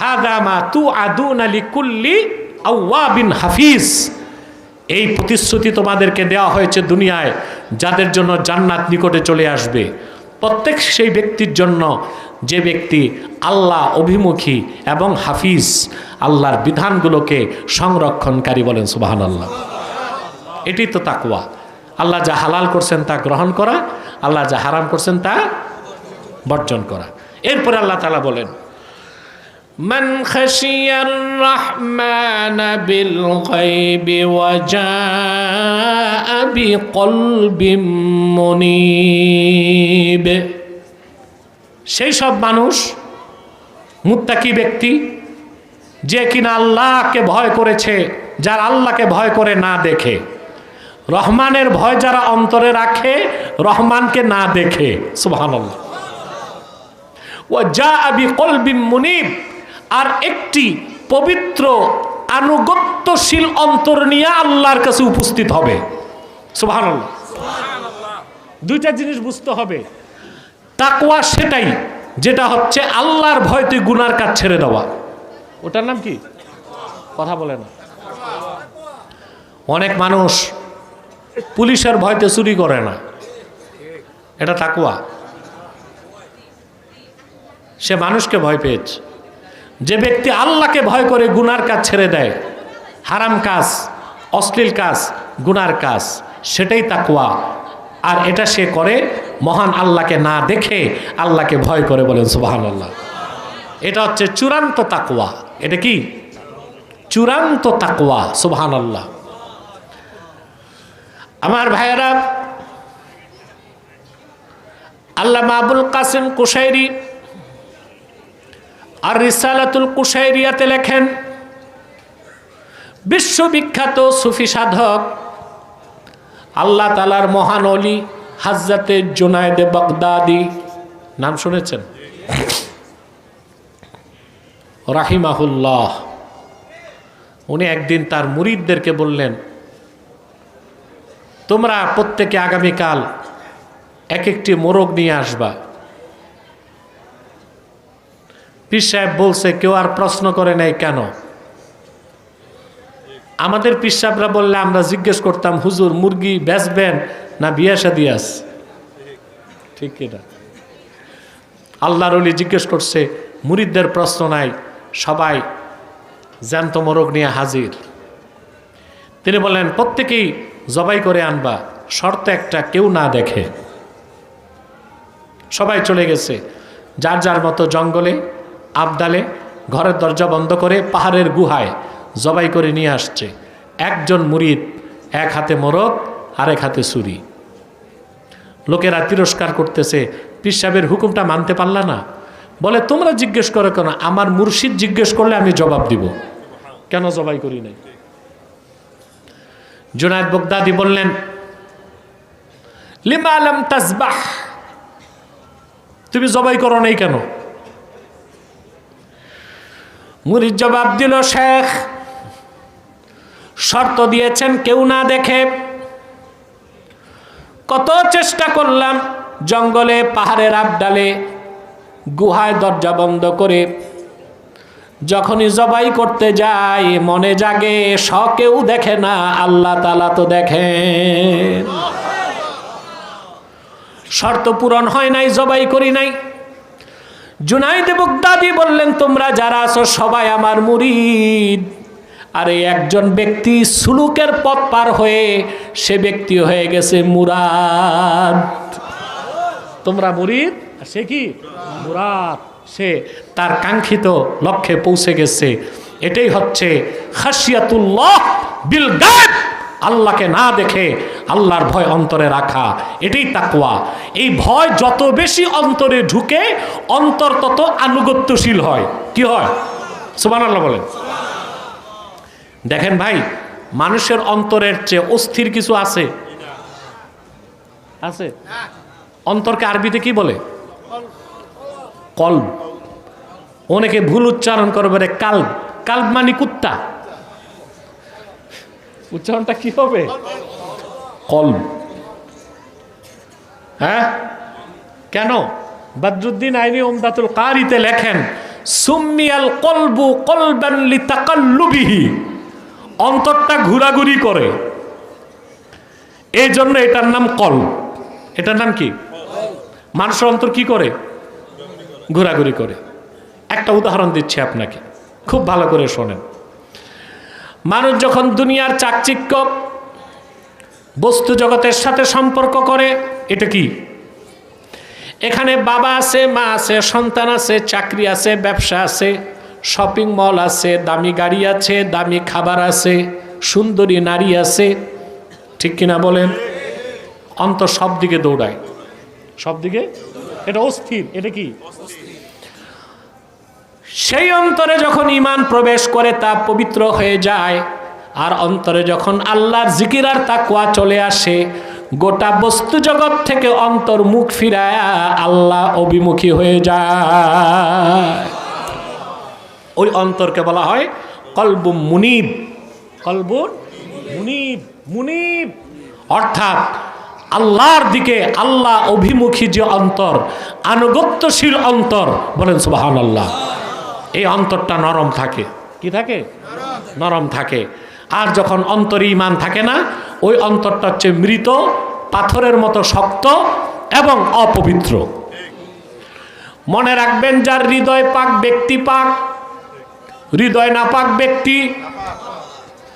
হাযা মা তুআদুনা লিকুল্লি আওয়াবিন হাফিজ, এই প্রতিশ্রুতি তোমাদেরকে দেওয়া হয়েছে দুনিয়ায় যাদের জন্য জান্নাত নিকটে চলে আসবে। প্রত্যেক সেই ব্যক্তির জন্য যে ব্যক্তি আল্লাহ অভিমুখী এবং হাফিজ, আল্লাহর বিধানগুলোকে সংরক্ষণকারী। বলেন সুবহানাল্লাহ। এটি তো তাকওয়া। আল্লাহ যা হালাল করছেন তা গ্রহণ করা, আল্লাহ যা হারাম করছেন তা বর্জন করা। এরপরে আল্লাহ তাআলা বলেন মান খাশিয়ার রাহমানা বিল গায়বি ওয়া জাআ বিকলবিম মুনীব, সেই সব মানুষ মুত্তাকি ব্যক্তি যে কিনা আল্লাহকে ভয় করেছে, যারা আল্লাহকে ভয় করে না দেখে, রহমানের ভয় যারা অন্তরে রাখে রহমানকে না দেখে। সুবহানাল্লাহ। ওয়া জাআ বিকলবিম মুনীব, আর একটি পবিত্র আনুগত্যশীল অন্তর নিয়ে আল্লাহর কাছে উপস্থিত হবে। সুবহানাল্লাহ। দুইটা জিনিস বুঝতে হবে। তাকওয়া সেটাই যেটা হচ্ছে আল্লাহর ভয়তে গুনার কাজ ছেড়ে দেওয়া। ওটার নাম কি? কথা বলে না। অনেক মানুষ পুলিশের ভয়তে চুরি করে না, এটা তাকওয়া। সে মানুষকে ভয় পেয়েছে। যে ব্যক্তি আল্লাহকে ভয় করে গুনার কাজ ছেড়ে দেয়, হারাম কাজ, অশ্লীল কাজ, গুনার কাজ, সেটাই তাকওয়া। আর এটা সে করে মহান আল্লাহকে না দেখে আল্লাহকে ভয় করে। বলেন সুবহানাল্লাহ। এটা হচ্ছে চূড়ান্ত তাকওয়া। এটা কি? চূড়ান্ত তাকওয়া। সুবহানাল্লাহ। আমার ভাইয়েরা, আল্লামা আবুল কাসিম কুশাইরি আর রিসালাতুল কুশাইরিয়াতে লেখেন, বিশ্ববিখ্যাত সুফি সাধক আল্লাহ তাআলার মহান ওলি হযরতে জুনায়েদ বাগদাদি, নাম শুনেছেন? রাহিমাহুল্লাহ। উনি একদিন তার মুরিদদেরকে বললেন, তোমরা প্রত্যেকে আগামীকাল এক একটি মোরগ নিয়ে আসবা। পীর সাহেব বলছে, কেউ আর প্রশ্ন করে নাই কেন? আমাদের পীর সাহেবরা বললে আমরা জিজ্ঞেস করতাম, হুজুর মুরগি বেচবেন না বিয়ে শাদী আছে? ঠিক কিনা? আল্লাহর ওলি জিজ্ঞেস করছে, মুরিদদের প্রশ্ন নাই, সবাই জ্যান্ত মোরগ নিয়ে হাজির। তিনি বললেন, প্রত্যেকেই জবাই করে আনবা, শর্ত একটা, কেউ না দেখে। সবাই চলে গেছে যার যার মতো জঙ্গলে, আবদালে, ঘরের দরজা বন্ধ করে পাহাড়ের গুহায় জবাই করে নিয়ে আসছে। একজন মুরিদ এক হাতে মোরগ আরেক হাতে ছুরি। লোকেরা তিরস্কার করতেছে, পীর সাহেবের হুকুমটা মানতে পারলা না? বলে, তোমরা জিজ্ঞেস করো কেন? আমার মুর্শিদ জিজ্ঞেস করলে আমি জবাব দিব, কেন জবাই করি নাই? জুনায়েদ বাগদাদি বললেন, লিমা লাম তাসবাহ, তুমি জবাই করো নাই কেন? মুরিদ জবাব দিল, শেখ শর্ত দিয়েছেন কেউ না দেখে। কত চেষ্টা করলাম, জঙ্গলে, পাহাড়ের আবডালে, গুহায় দরজা বন্ধ করে যখনই জবাই করতে যায় মনে জাগে কেউ দেখে না, আল্লাহ তাআলা তো দেখেন। শর্ত পূরণ হয় নাই, জবাই করি নাই। জুনাইদ বাগদাদি বললেন, তোমরা যারা আছো সবাই আমার মুরিদ। আর এই একজন ব্যক্তি সুলুকের পথ পার হয়ে সে ব্যক্তি হয়ে গেছে মুরাদ। তোমরা মুরিদ, সে কি মুরাদ, সে তার কাঙ্ক্ষিত লক্ষ্যে পৌঁছে গেছে। এটাই হচ্ছে খাশিয়াতুল্লাহ বিল গায়ব, আল্লাহকে না দেখে আল্লাহর ভয় অন্তরে রাখা, এটাই তাকওয়া। এই ভয় যত বেশি অন্তরে ঢুকে অন্তর তত আনুগত্যশীল হয়। কি হয়? সুবহানাল্লাহ বলেন। দেখেন ভাই, মানুষের অন্তরের চেয়ে অস্থির কিছু আছে? আছে? অন্তরকে আরবিতে কি বলে? কলব। অনেকে ভুল উচ্চারণ করবে কালব। কালব মানে কুত্তা, উচ্চারণটা কি হবে? কলব। হ্যাঁ, কেন? বদরুদ্দিন আইনি উমদাতুল কারিতে লেখেন, সুম্মিয়াল কলবু কলবান লিতাকাল্লুবিহি, অন্তরটা ঘোরাঘুরি করে, এই জন্য এটার নাম কলব। এটার নাম কি? মানুষের অন্তর কি করে? ঘোরাঘুরি করে। একটা উদাহরণ দিচ্ছি আপনাকে, খুব ভালো করে শোনেন। মানুষ যখন দুনিয়ার চাকচিক্য বস্তু জগতের সাথে সম্পর্ক করে, এটা কি? এখানে বাবা আছে, মা আছে, সন্তান আছে, চাকরি আছে, ব্যবসা আছে, শপিং মল আছে, দামি গাড়ি আছে, দামি খাবার আছে, সুন্দরী নারী আছে, ঠিক কিনা বলেন? অন্তর সব দিকে দৌড়ায়, সব দিকে। এটা অস্থির। এটা কি? সেই অন্তরে যখন ঈমান প্রবেশ করে তা পবিত্র হয়ে যায়। আর অন্তরে যখন আল্লাহর জিকির আর তাকওয়া চলে আসে, গোটা বস্তু জগৎ থেকে অন্তর মুখ ফিরায় আল্লাহ অভিমুখী হয়ে যায়। ওই অন্তরকে বলা হয় কলবুম মুনিব। কলবুন মুনিব। মুনিব অর্থাৎ আল্লাহর দিকে, আল্লাহ অভিমুখী যে অন্তর, আনুগত্যশীল অন্তর, বলেন সুবহানাল্লাহ। এই অন্তরটা নরম থাকে। কি থাকে? নরম থাকে। আর যখন অন্তরে ঈমান থাকে না, ওই অন্তরটা হচ্ছে মৃত, পাথরের মতো শক্ত এবং অপবিত্র। মনে রাখবেন, যার হৃদয় পাক ব্যক্তি পাক, হৃদয় না পাক ব্যক্তি।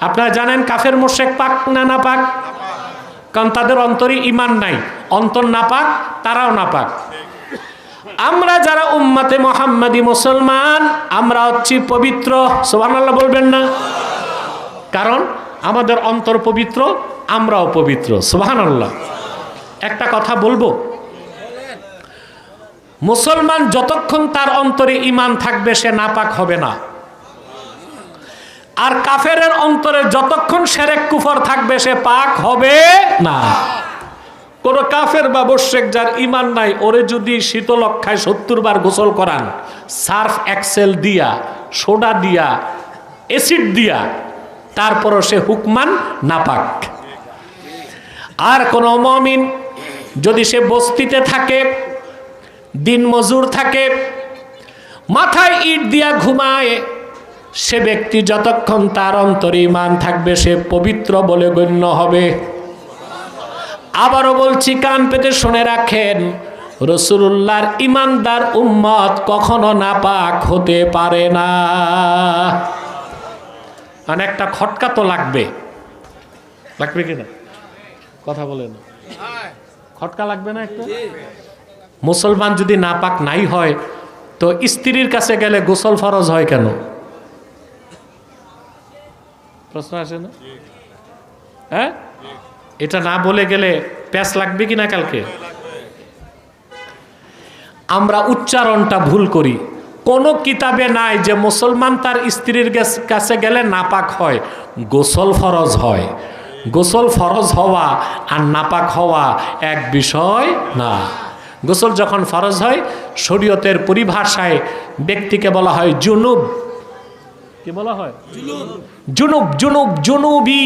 আপনারা জানেন কাফের মুশরিক পাক না না পাক? কারণ তাদের অন্তরে ঈমান নাই, অন্তর না পাক, তারাও না পাক। আমরা যারা উম্মতে মুহাম্মাদি মুসলমান, আমরা হচ্ছি পবিত্র। সুবহানাল্লাহ বলবেন না? কারণ আমাদের অন্তর পবিত্র, আমরাও পবিত্র। সুবহানাল্লাহ। একটা কথা বলবো, মুসলমান যতক্ষণ তার অন্তরে ঈমান থাকবে সে নাপাক হবে না। আর কাফেরের অন্তরে যতক্ষণ শিরক কুফর থাকবে সে পাক হবে না। কোন কাফের বা মুশরিক যার ঈমান নাই, ওরে যদি শীতলক্ষায় 70 বার গোসল করান, সার্ফ এক্সেল দিয়া, সোডা দিয়া, অ্যাসিড দিয়া, তারপরও সে হুকমান নাপাক। আর কোন মুমিন যদি সে বস্তিতে থাকে, দিন মজুর থাকে, মাথায় ইট দিয়া ঘুমায়, সে ব্যক্তি যতক্ষণ তার অন্তরে ঈমান থাকবে সে পবিত্র বলে গণ্য হবে। আবারও বলছি, কান পেতে শুনে রাখেন, রাসূলুল্লাহর ঈমানদার উম্মত কখনো নাপাক হতে পারে না। মানে একটা খটকা তো লাগবে, লাগবে কিনা? কথা বলেন, খটকা লাগবে না একটা? মুসলমান যদি নাপাক নাই হয় তো স্ত্রীর কাছে গেলে গোসল ফরজ হয় কেন? প্রশ্ন আসে না? হ্যাঁ, এটা না বলে গেলে প্যাঁচ লাগবে কিনা কালকে? আমরা উচ্চারণটা ভুল করি। কোন কিতাবে নাই যে মুসলমান তার স্ত্রীর কাছে গেলে নাপাক হয়। গোসল ফরজ হয়। গোসল ফরজ হওয়া আর নাপাক হওয়া এক বিষয় না। গোসল যখন ফরজ হয়, শরীয়তের পরিভাষায় ব্যক্তিকে বলা হয় জুনুব। কি বলা হয়? জুনুব। জুনুব জুনুবি।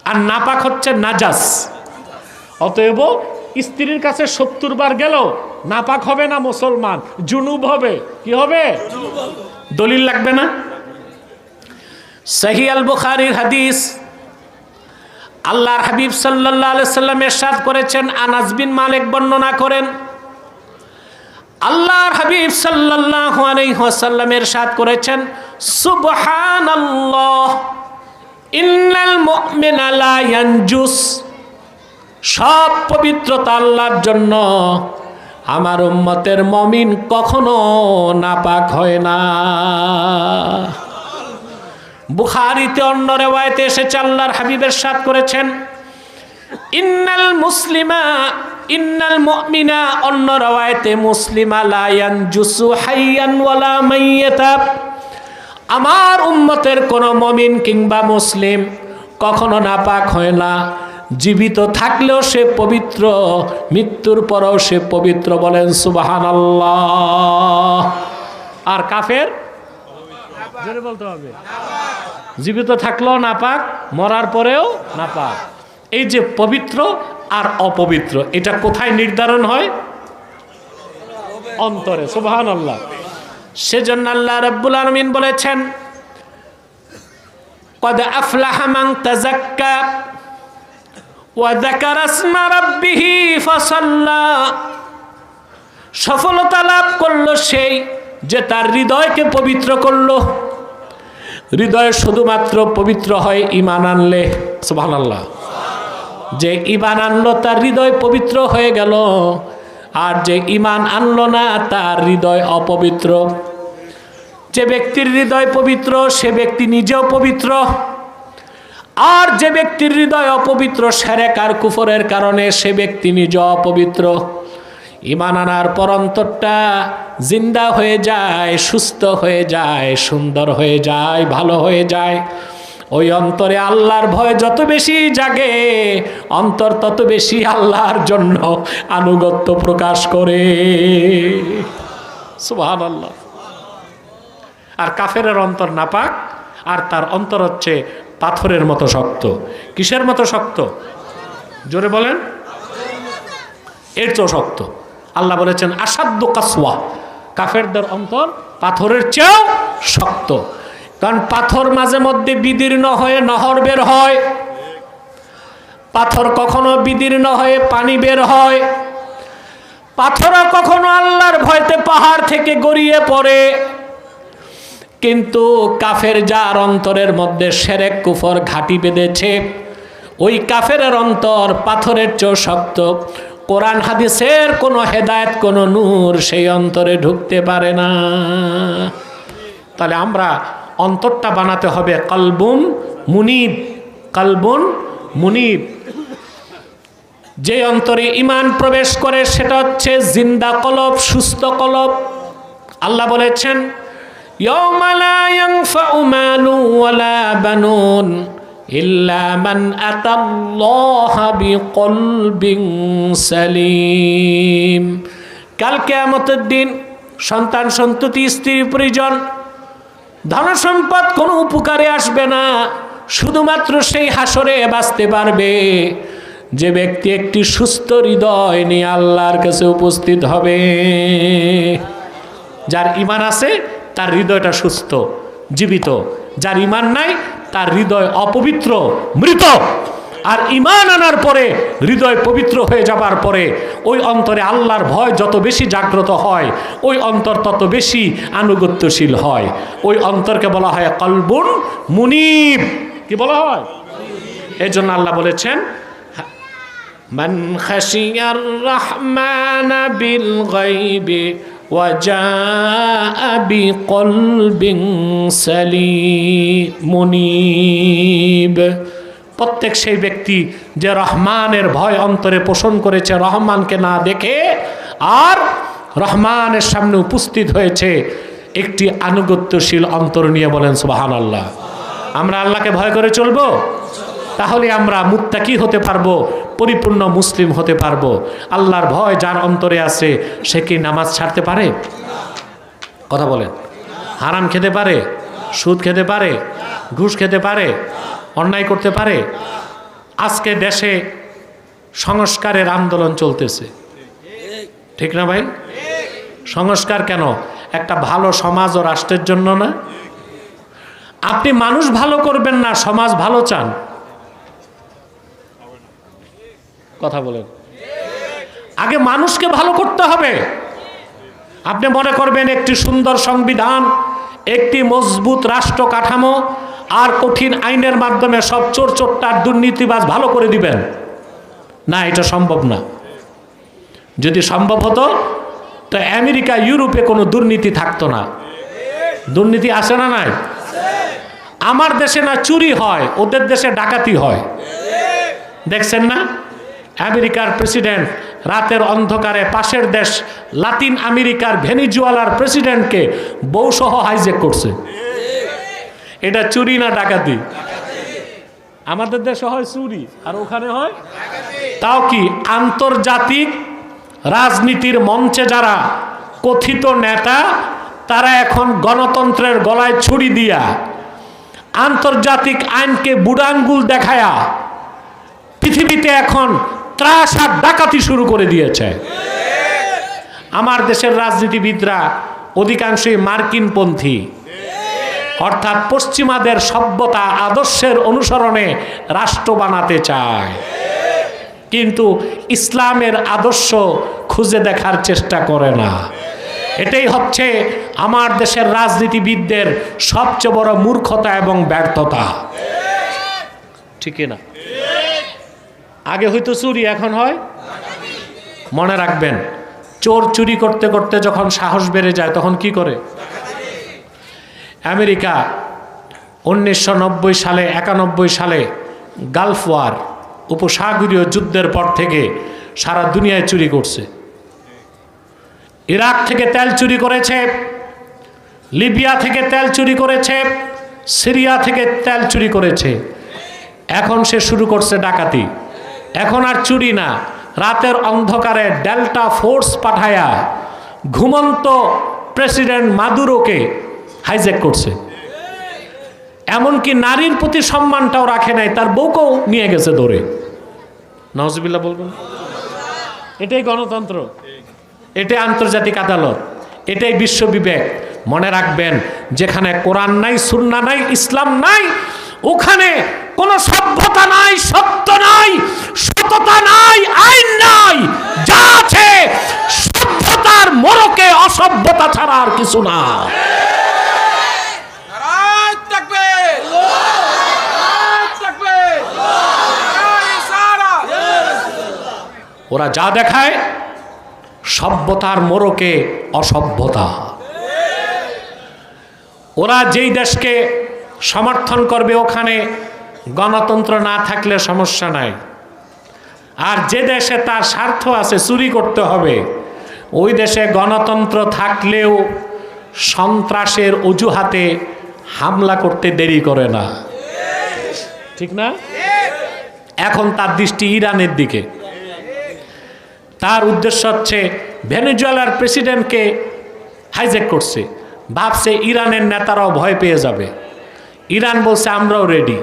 আর নাপাক হচ্ছে নাজাস। অতএব স্ত্রীর কাছে 70 বার গেল নাপাক হবে না মুসলমান, জুনুব হবে। কি হবে? দলিল লাগবে না? সহিহ আল বুখারীর হাদিস, আল্লাহর হাবিব সাল্লাল্লাহু আলাইহি সাল্লাম ইরশাদ করেছেন, আনাস বিন মালিক বর্ণনা করেন, আল্লাহর হাবিব সাল্লাল্লাহু আলাইহি ওয়াসাল্লাম ইরশাদ করেছেন, সুবহানাল্লাহ ইন্নাল মুমিনা লা ইয়ানজুস, সব পবিত্রতা আল্লাহর জন্য, আমার উম্মতের মুমিন কখনো নাপাক হয় না। বুখারীতে অন্য riwayate এসেছে, আল্লাহর হাবিব ইরশাদ করেছেন, ইন্নাল মুমিনা, অন্য riwayate মুসলিমা লা ইয়ানজুসু হাইয়ান ওয়ালা মাইয়াতা, আমার উম্মতের কোন মুমিন কিংবা মুসলিম কখনো নাপাক হয় না, জীবিত থাকলেও সে পবিত্র, মৃত্যুর পরেও সে পবিত্র। বলেন সুবহানাল্লাহ। আর কাফের জোরে বলতে হবে, জীবিত থাকলেও নাপাক, মরার পরেও নাপাক। এই যে পবিত্র আর অপবিত্র, এটা কোথায় নির্ধারণ হয়? অন্তরে। সুবহানাল্লাহ। সেজন্য আল্লাহ রাব্বুল আলামিন বলেছেন, ক্বাদ আফলাহা মান তাযাক্কা ওয়া যাকারা ইসমা রাব্বিহি ফাসাল্লা, সফলতা লাভ করলো সেই যে তার হৃদয়কে পবিত্র করলো। হৃদয় শুধুমাত্র পবিত্র হয় ঈমান আনলে। সুবহানাল্লাহ। যে ঈমান আনলো তার হৃদয় পবিত্র হয়ে গেল, আর যে ঈমান আনলো না তার হৃদয় অপবিত্র। যে ব্যক্তির হৃদয় পবিত্র সে ব্যক্তি নিজেও পবিত্র, আর যে ব্যক্তির হৃদয় অপবিত্র শিরক আর কুফরের কারণে সে ব্যক্তি নিজে অপবিত্র। ঈমান আনার পর অন্তরটা জিন্দা হয়ে যায়, সুস্থ হয়ে যায়, সুন্দর হয়ে যায়, ভালো হয়ে যায়। ওই অন্তরে আল্লাহর ভয় যত বেশি জাগে, অন্তর তত বেশি আল্লাহর জন্য আনুগত্য প্রকাশ করে। সুবহানাল্লাহ। আর কাফেরের অন্তর নাপাক, আর তার অন্তর হচ্ছে পাথরের মতো শক্ত। কিসের মতো শক্ত? জোরে বলেন। এর চেয়েও শক্ত। আল্লাহ বলেছেন আসাদ্দু কাসওয়া, কাফেরদের অন্তর পাথরের চেয়েও শক্ত। কারণ পাথর মাঝে মধ্যে বিদীর্ণ হয়ে নহর বের হয়, পাথর কখনো বিদীর্ণ হয়ে পানি বের হয়, পাথরও কখনো আল্লাহর ভয়তে পাহাড় থেকে গড়িয়ে পড়ে। কিন্তু কাফের যার অন্তরের মধ্যে শিরক কুফর ঘাঁটি বেঁধেছে, ওই কাফেরের অন্তর পাথরের চেয়েও শক্ত। কোরআন হাদিসের কোনো হেদায়েত, কোনো নূর সেই অন্তরে ঢুকতে পারে না। তাহলে আমরা অন্তরটা বানাতে হবে কলবুন মুনিব। কলবুন মুনিব, যে অন্তরে ঈমান প্রবেশ করে সেটা হচ্ছে জিন্দা কলব, সুস্থ কলব। আল্লাহ বলেছেন, ইয়াউমা লা ইয়ানফাউ মালু ওয়ালা বানুন ইল্লা মান আতাল্লাহা বিকলবিন সালিম। কাল কিয়ামতের দিন সন্তান সন্ততি, স্ত্রী পরিজন, ধন সম্পদ কোনো উপকারে আসবে না। শুধুমাত্র সেই হাসরে বাঁচতে পারবে যে ব্যক্তি একটি সুস্থ হৃদয় নিয়ে আল্লাহর কাছে উপস্থিত হবে। যার ঈমান আছে তার হৃদয়টা সুস্থ, জীবিত। যার ঈমান নাই তার হৃদয় অপবিত্র, মৃত। আর ঈমান আনার পরে, হৃদয় পবিত্র হয়ে যাবার পরে ওই অন্তরে আল্লাহর ভয় যত বেশি জাগ্রত হয়, ওই অন্তর তত বেশি আনুগত্যশীল হয়। ওই অন্তরকে বলা হয় কলবুন মুনিব। কি বলা হয়? এই জন্য আল্লাহ বলেছেন, মান খাশিয়ার রহমানা বিল গায়বি ওয়া জাআ বিকলবিন সালিম মুনিব। প্রত্যেক সেই ব্যক্তি যে রহমানের ভয় অন্তরে পোষণ করেছে, রহমানকে না দেখে আর রহমানের সামনে উপস্থিত হয়েছে একটি আনুগত্যশীল অন্তর নিয়ে। বলেন সুবহানাল্লাহ। আমরা আল্লাহকে ভয় করে চলবো, তাহলে আমরা মুত্তাকি হতে পারবো, পরিপূর্ণ মুসলিম হতে পারবো। আল্লাহর ভয় যার অন্তরে আছে সে কি নামাজ ছাড়তে পারে? কথা বলেন। হারাম খেতে পারে? সুদ খেতে পারে? ঘুষ খেতে পারে? অন্যায় করতে পারে? আজকে দেশে সংস্কারের আন্দোলন চলতেছে, ঠিক না ভাই? সংস্কার কেন? একটা ভালো সমাজ ও রাষ্ট্রের জন্য না? আপনি মানুষ ভালো করবেন না, সমাজ ভালো চান, কথা বলেন। আগে মানুষকে ভালো করতে হবে। আপনি মনে করবেন একটি সুন্দর সংবিধান, একটি মজবুত রাষ্ট্র কাঠামো আর কঠিন আইনের মাধ্যমে সব চোর চোট্টার দুর্নীতিবাজ ভালো করে দিবেন। না, এটা সম্ভব না। যদি সম্ভব হতো তো আমেরিকা ইউরোপে কোনো দুর্নীতি থাকতো না। দুর্নীতি আছে না নাই? আমার দেশে না চুরি হয়, ওদের দেশে ডাকাতি হয়। দেখছেন না? আমেরিকার প্রেসিডেন্ট রাতের অন্ধকারে পাশের দেশ লাতিন আমেরিকার ভেনিজুয়েলার প্রেসিডেন্টকে বউসহ হাইজ্যাক করছে। এটা চুরি না ডাকাতি? আমাদের দেশে হয় চুরি আর ওখানে হয় তাও কি আন্তর্জাতিক রাজনীতির মঞ্চে যারা কথিত নেতা, তারা এখন গণতন্ত্রের গলায় ছুরি দিয়া আন্তর্জাতিক আইনকে বুড়াঙ্গুল দেখায়া পৃথিবীতে এখন ত্রাস আর ডাকাতি শুরু করে দিয়েছে। আমার দেশের রাজনীতিবিদরা অধিকাংশই মার্কিনপন্থী, অর্থাৎ পশ্চিমাদের সভ্যতা আদর্শের অনুসরণে রাষ্ট্র বানাতে চায়, কিন্তু ইসলামের আদর্শ খুঁজে দেখার চেষ্টা করে না। এটাই হচ্ছে আমার দেশের রাজনীতিবিদদের সবচেয়ে বড় মূর্খতা এবং ব্যর্থতা, ঠিক না? আগে হয়তো চুরি, এখন হয়। মনে রাখবেন, চোর চুরি করতে করতে যখন সাহস বেড়ে যায় তখন কি করে? আমেরিকা 1990 সালে 91 সালে গালফ ওয়ার, উপসাগরীয় যুদ্ধের পর থেকে সারা দুনিয়ায় চুরি করছে। ইরাক থেকে তেল চুরি করেছে, লিবিয়া থেকে তেল চুরি করেছে, সিরিয়া থেকে তেল চুরি করেছে। এখন সে শুরু করছে ডাকাতি। এখন আর চুরি না, রাতের অন্ধকারে ডেল্টা ফোর্স পাঠায়া ঘুমন্ত প্রেসিডেন্ট মাদুরোকে হাইজ্যাক করছে। এমনকি নারীর প্রতি সম্মানটাও রাখে নাই, তার বউকেও নিয়ে গেছে ধরে। নাউজুবিল্লাহ বলবেন? এটাই গণতন্ত্র, এটাই আন্তর্জাতিক আদালত, এটাই বিশ্ব বিবেক। মনে রাখবেন, যেখানে কোরআন নাই, সুন্নাহ নাই, ইসলাম নাই, ওখানে কোন সভ্যতা নাই, সত্য নাই, সততা নাই, আইন নাই। যা আছে সভ্যতার মোড়কে অসভ্যতা ছাড়া আর কিছু না। ওরা যা দেখায় সভ্যতার মোড়কে অসভ্যতা। ওরা যেই দেশকে সমর্থন করবে ওখানে গণতন্ত্র না থাকলে সমস্যা নাই, আর যে দেশে তার স্বার্থ আছে চুরি করতে হবে, ওই দেশে গণতন্ত্র থাকলেও সন্ত্রাসের অজুহাতে হামলা করতে দেরি করে না, ঠিক না? এখন তার দৃষ্টি ইরানের দিকে। তার উদ্দেশ্য হচ্ছে ভেনেজুয়েলার প্রেসিডেন্টকে হাইজ্যাক করছে, ভাবছে ইরানের নেতারাও ভয় পেয়ে যাবে। ইরান বলছে আমরাও রেডি,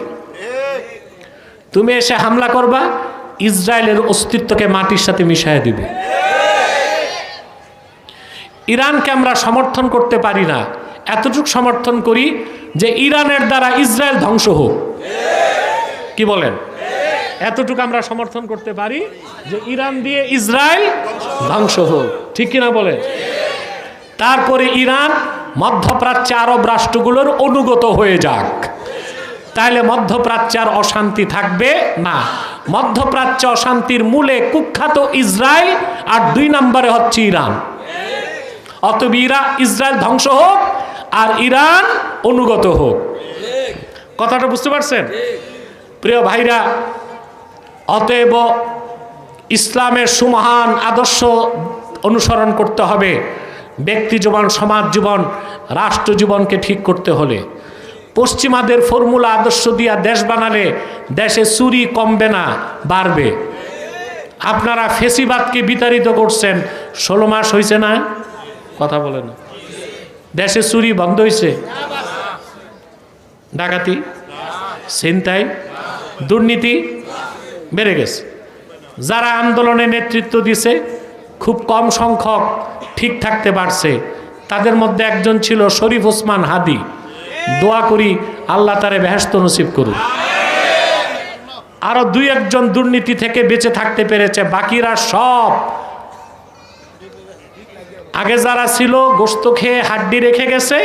তুমি এসে হামলা করবা, ইসরায়েলের অস্তিত্বকে মাটির সাথে মিশিয়ে দিবে। ইরানকে আমরা সমর্থন করতে পারি না, এতটুকু সমর্থন করি যে ইরানের দ্বারা ইসরায়েল ধ্বংস হোক। কি বলেন? এতটুকু আমরা সমর্থন করতে পারি যে ইরান দিয়ে ইসরায়েল ধ্বংস হোক, ঠিক কিনা বলেন? তারপরে ইরান মধ্যপ্রাচ্যে আরব রাষ্ট্রগুলোর অনুগত হয়ে যাক, তাহলে মধ্যপ্রাচ্যে আর অশান্তি থাকবে না। মধ্যপ্রাচ্য অশান্তির মূলে কুখ্যাত ইসরায়েল, আর 2 নম্বরে হচ্ছে ইরান। অতএব ইসরায়েল ধ্বংস হোক আর ইরান অনুগত হোক। কথাটা বুঝতে পারছেন প্রিয় ভাইরা? অতএব ইসলামের সুমহান আদর্শ অনুসরণ করতে হবে। ব্যক্তি জীবন, সমাজ জীবন, রাষ্ট্র জীবনকে ঠিক করতে হলে পশ্চিমাদের ফর্মুলা আদর্শ দিয়া দেশ বানালে দেশে চুরি কমবে না, বাড়বে। আপনারা ফেসিবাদকে বিতাড়িত করছেন, 16 মাস হয়েছে না? কথা বলে না। দেশে চুরি বন্ধ হয়েছে? ডাকাতি, ছিনতাই, দুর্নীতি বেড়ে গেছে। যারা আন্দোলনে নেতৃত্ব দিছে খুব কম সংখ্যক ঠিক থাকতে পারছে। তাদের মধ্যে একজন ছিল শরীফ ওসমান হাদি। দোয়া করি আল্লাহ তারে বেহেশত নসিব করুন। আরো দুই একজন দুর্নীতি থেকে বেঁচে থাকতে পেরেছে, বাকিরা সব আগে যারা ছিল গোশত খেয়ে হাড্ডি রেখে গেছে,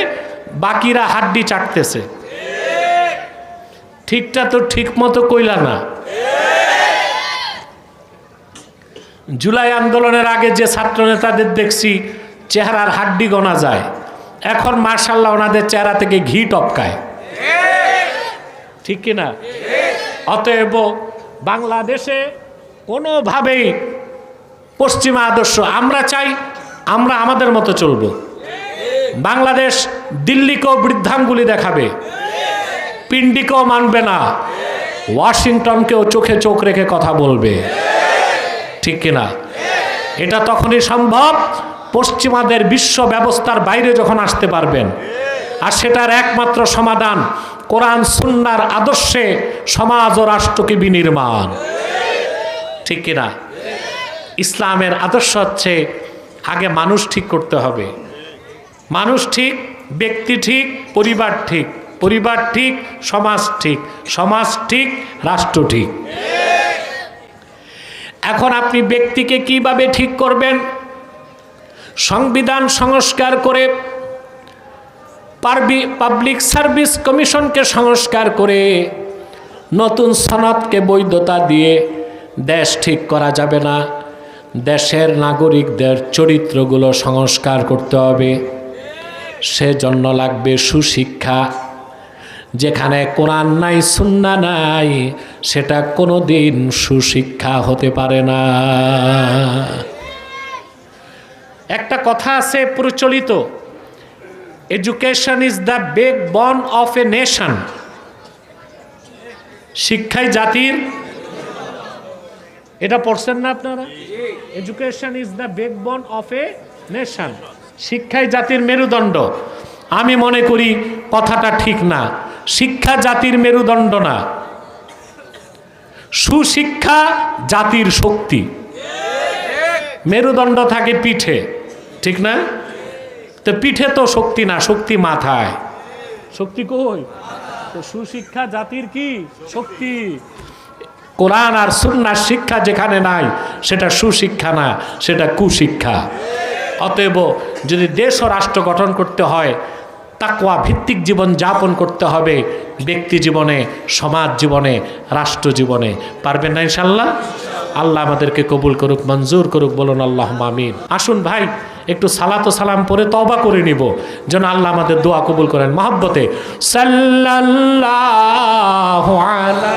বাকিরা হাড্ডি চাটতেছে। ঠিকটা তো ঠিক মতো কইলা না। জুলাই আন্দোলনের আগে যে ছাত্র নেতাদের দেখছি চেহারার হাড্ডি গোনা যায়, এখন মার্শাল্লাহ ওনাদের চেহারা থেকে ঘি টপকায়, ঠিক কিনা? অতএব বাংলাদেশে কোনোভাবেই পশ্চিমা আদর্শ আমরা চাই, আমরা আমাদের মতো চলব। বাংলাদেশ দিল্লিকেও বৃদ্ধাঙ্গুলি দেখাবে, পিন্ডিকেও মানবে না, ওয়াশিংটনকেও চোখে চোখ রেখে কথা বলবে, ঠিক কিনা? এটা তখনই সম্ভব পশ্চিমাদের বিশ্ব ব্যবস্থার বাইরে যখন আসতে পারবেন। আর সেটার একমাত্র সমাধান কোরআন সুন্নাহর আদর্শে সমাজ ও রাষ্ট্রকে বিনির্মাণ, ঠিক কিনা? ইসলামের আদর্শ হচ্ছে আগে মানুষ ঠিক করতে হবে। মানুষ ঠিক, ব্যক্তি ঠিক, পরিবার ঠিক, পরিবার ঠিক, সমাজ ঠিক, সমাজ ঠিক, রাষ্ট্র ঠিক। এখন আপনি ব্যক্তিকে কিভাবে ঠিক করবেন? সংবিধান সংস্কার করে, পাবলিক সার্ভিস কমিশনকে সংস্কার করে, নতুন সনদকে বৈধতা দিয়ে দেশ ঠিক করা যাবে না। দেশের নাগরিকদের চরিত্রগুলো সংস্কার করতে হবে। সেজন্য লাগবে সুশিক্ষা। যেখানে কোরআন নাই, সুন্নাহ নাই, সেটা কোনোদিন সুশিক্ষা হতে পারে না। একটা কথা আছে প্রচলিত, education is the backbone of a nation. শিক্ষাই জাতির, এটা পড়ছেন না আপনারা? Education is the backbone of a nation. শিক্ষাই জাতির মেরুদণ্ড। আমি মনে করি কথাটা ঠিক না। শিক্ষা জাতির মেরুদণ্ড না, সুশিক্ষা জাতির শক্তি। মেরুদণ্ড থাকে পিঠে, ঠিক না? তো পিঠে তো শক্তি না, শক্তি মাথায়। শক্তি কই? তো সুশিক্ষা জাতির কি শক্তি। কোরআন আর সুন্নাহর শিক্ষা যেখানে নাই, সেটা সুশিক্ষা না, সেটা কুশিক্ষা। অতএব যদি দেশ ও রাষ্ট্র গঠন করতে হয়, তাকওয়া ভিত্তিক জীবন যাপন করতে হবে, ব্যক্তি জীবনে, সমাজ জীবনে, রাষ্ট্র জীবনে। পারবেন না ইনশাল্লাহ? আল্লাহ আমাদেরকে কবুল করুক, মঞ্জুর করুক, বলুন আল্লাহুম্মা আমিন। আসুন ভাই একটু সালাত ও সালাম পরে তওবা করে নিব, যেন আল্লাহ আমাদের দোয়া কবুল করেন। মহব্বতে সাল্লাল্লাহু আলা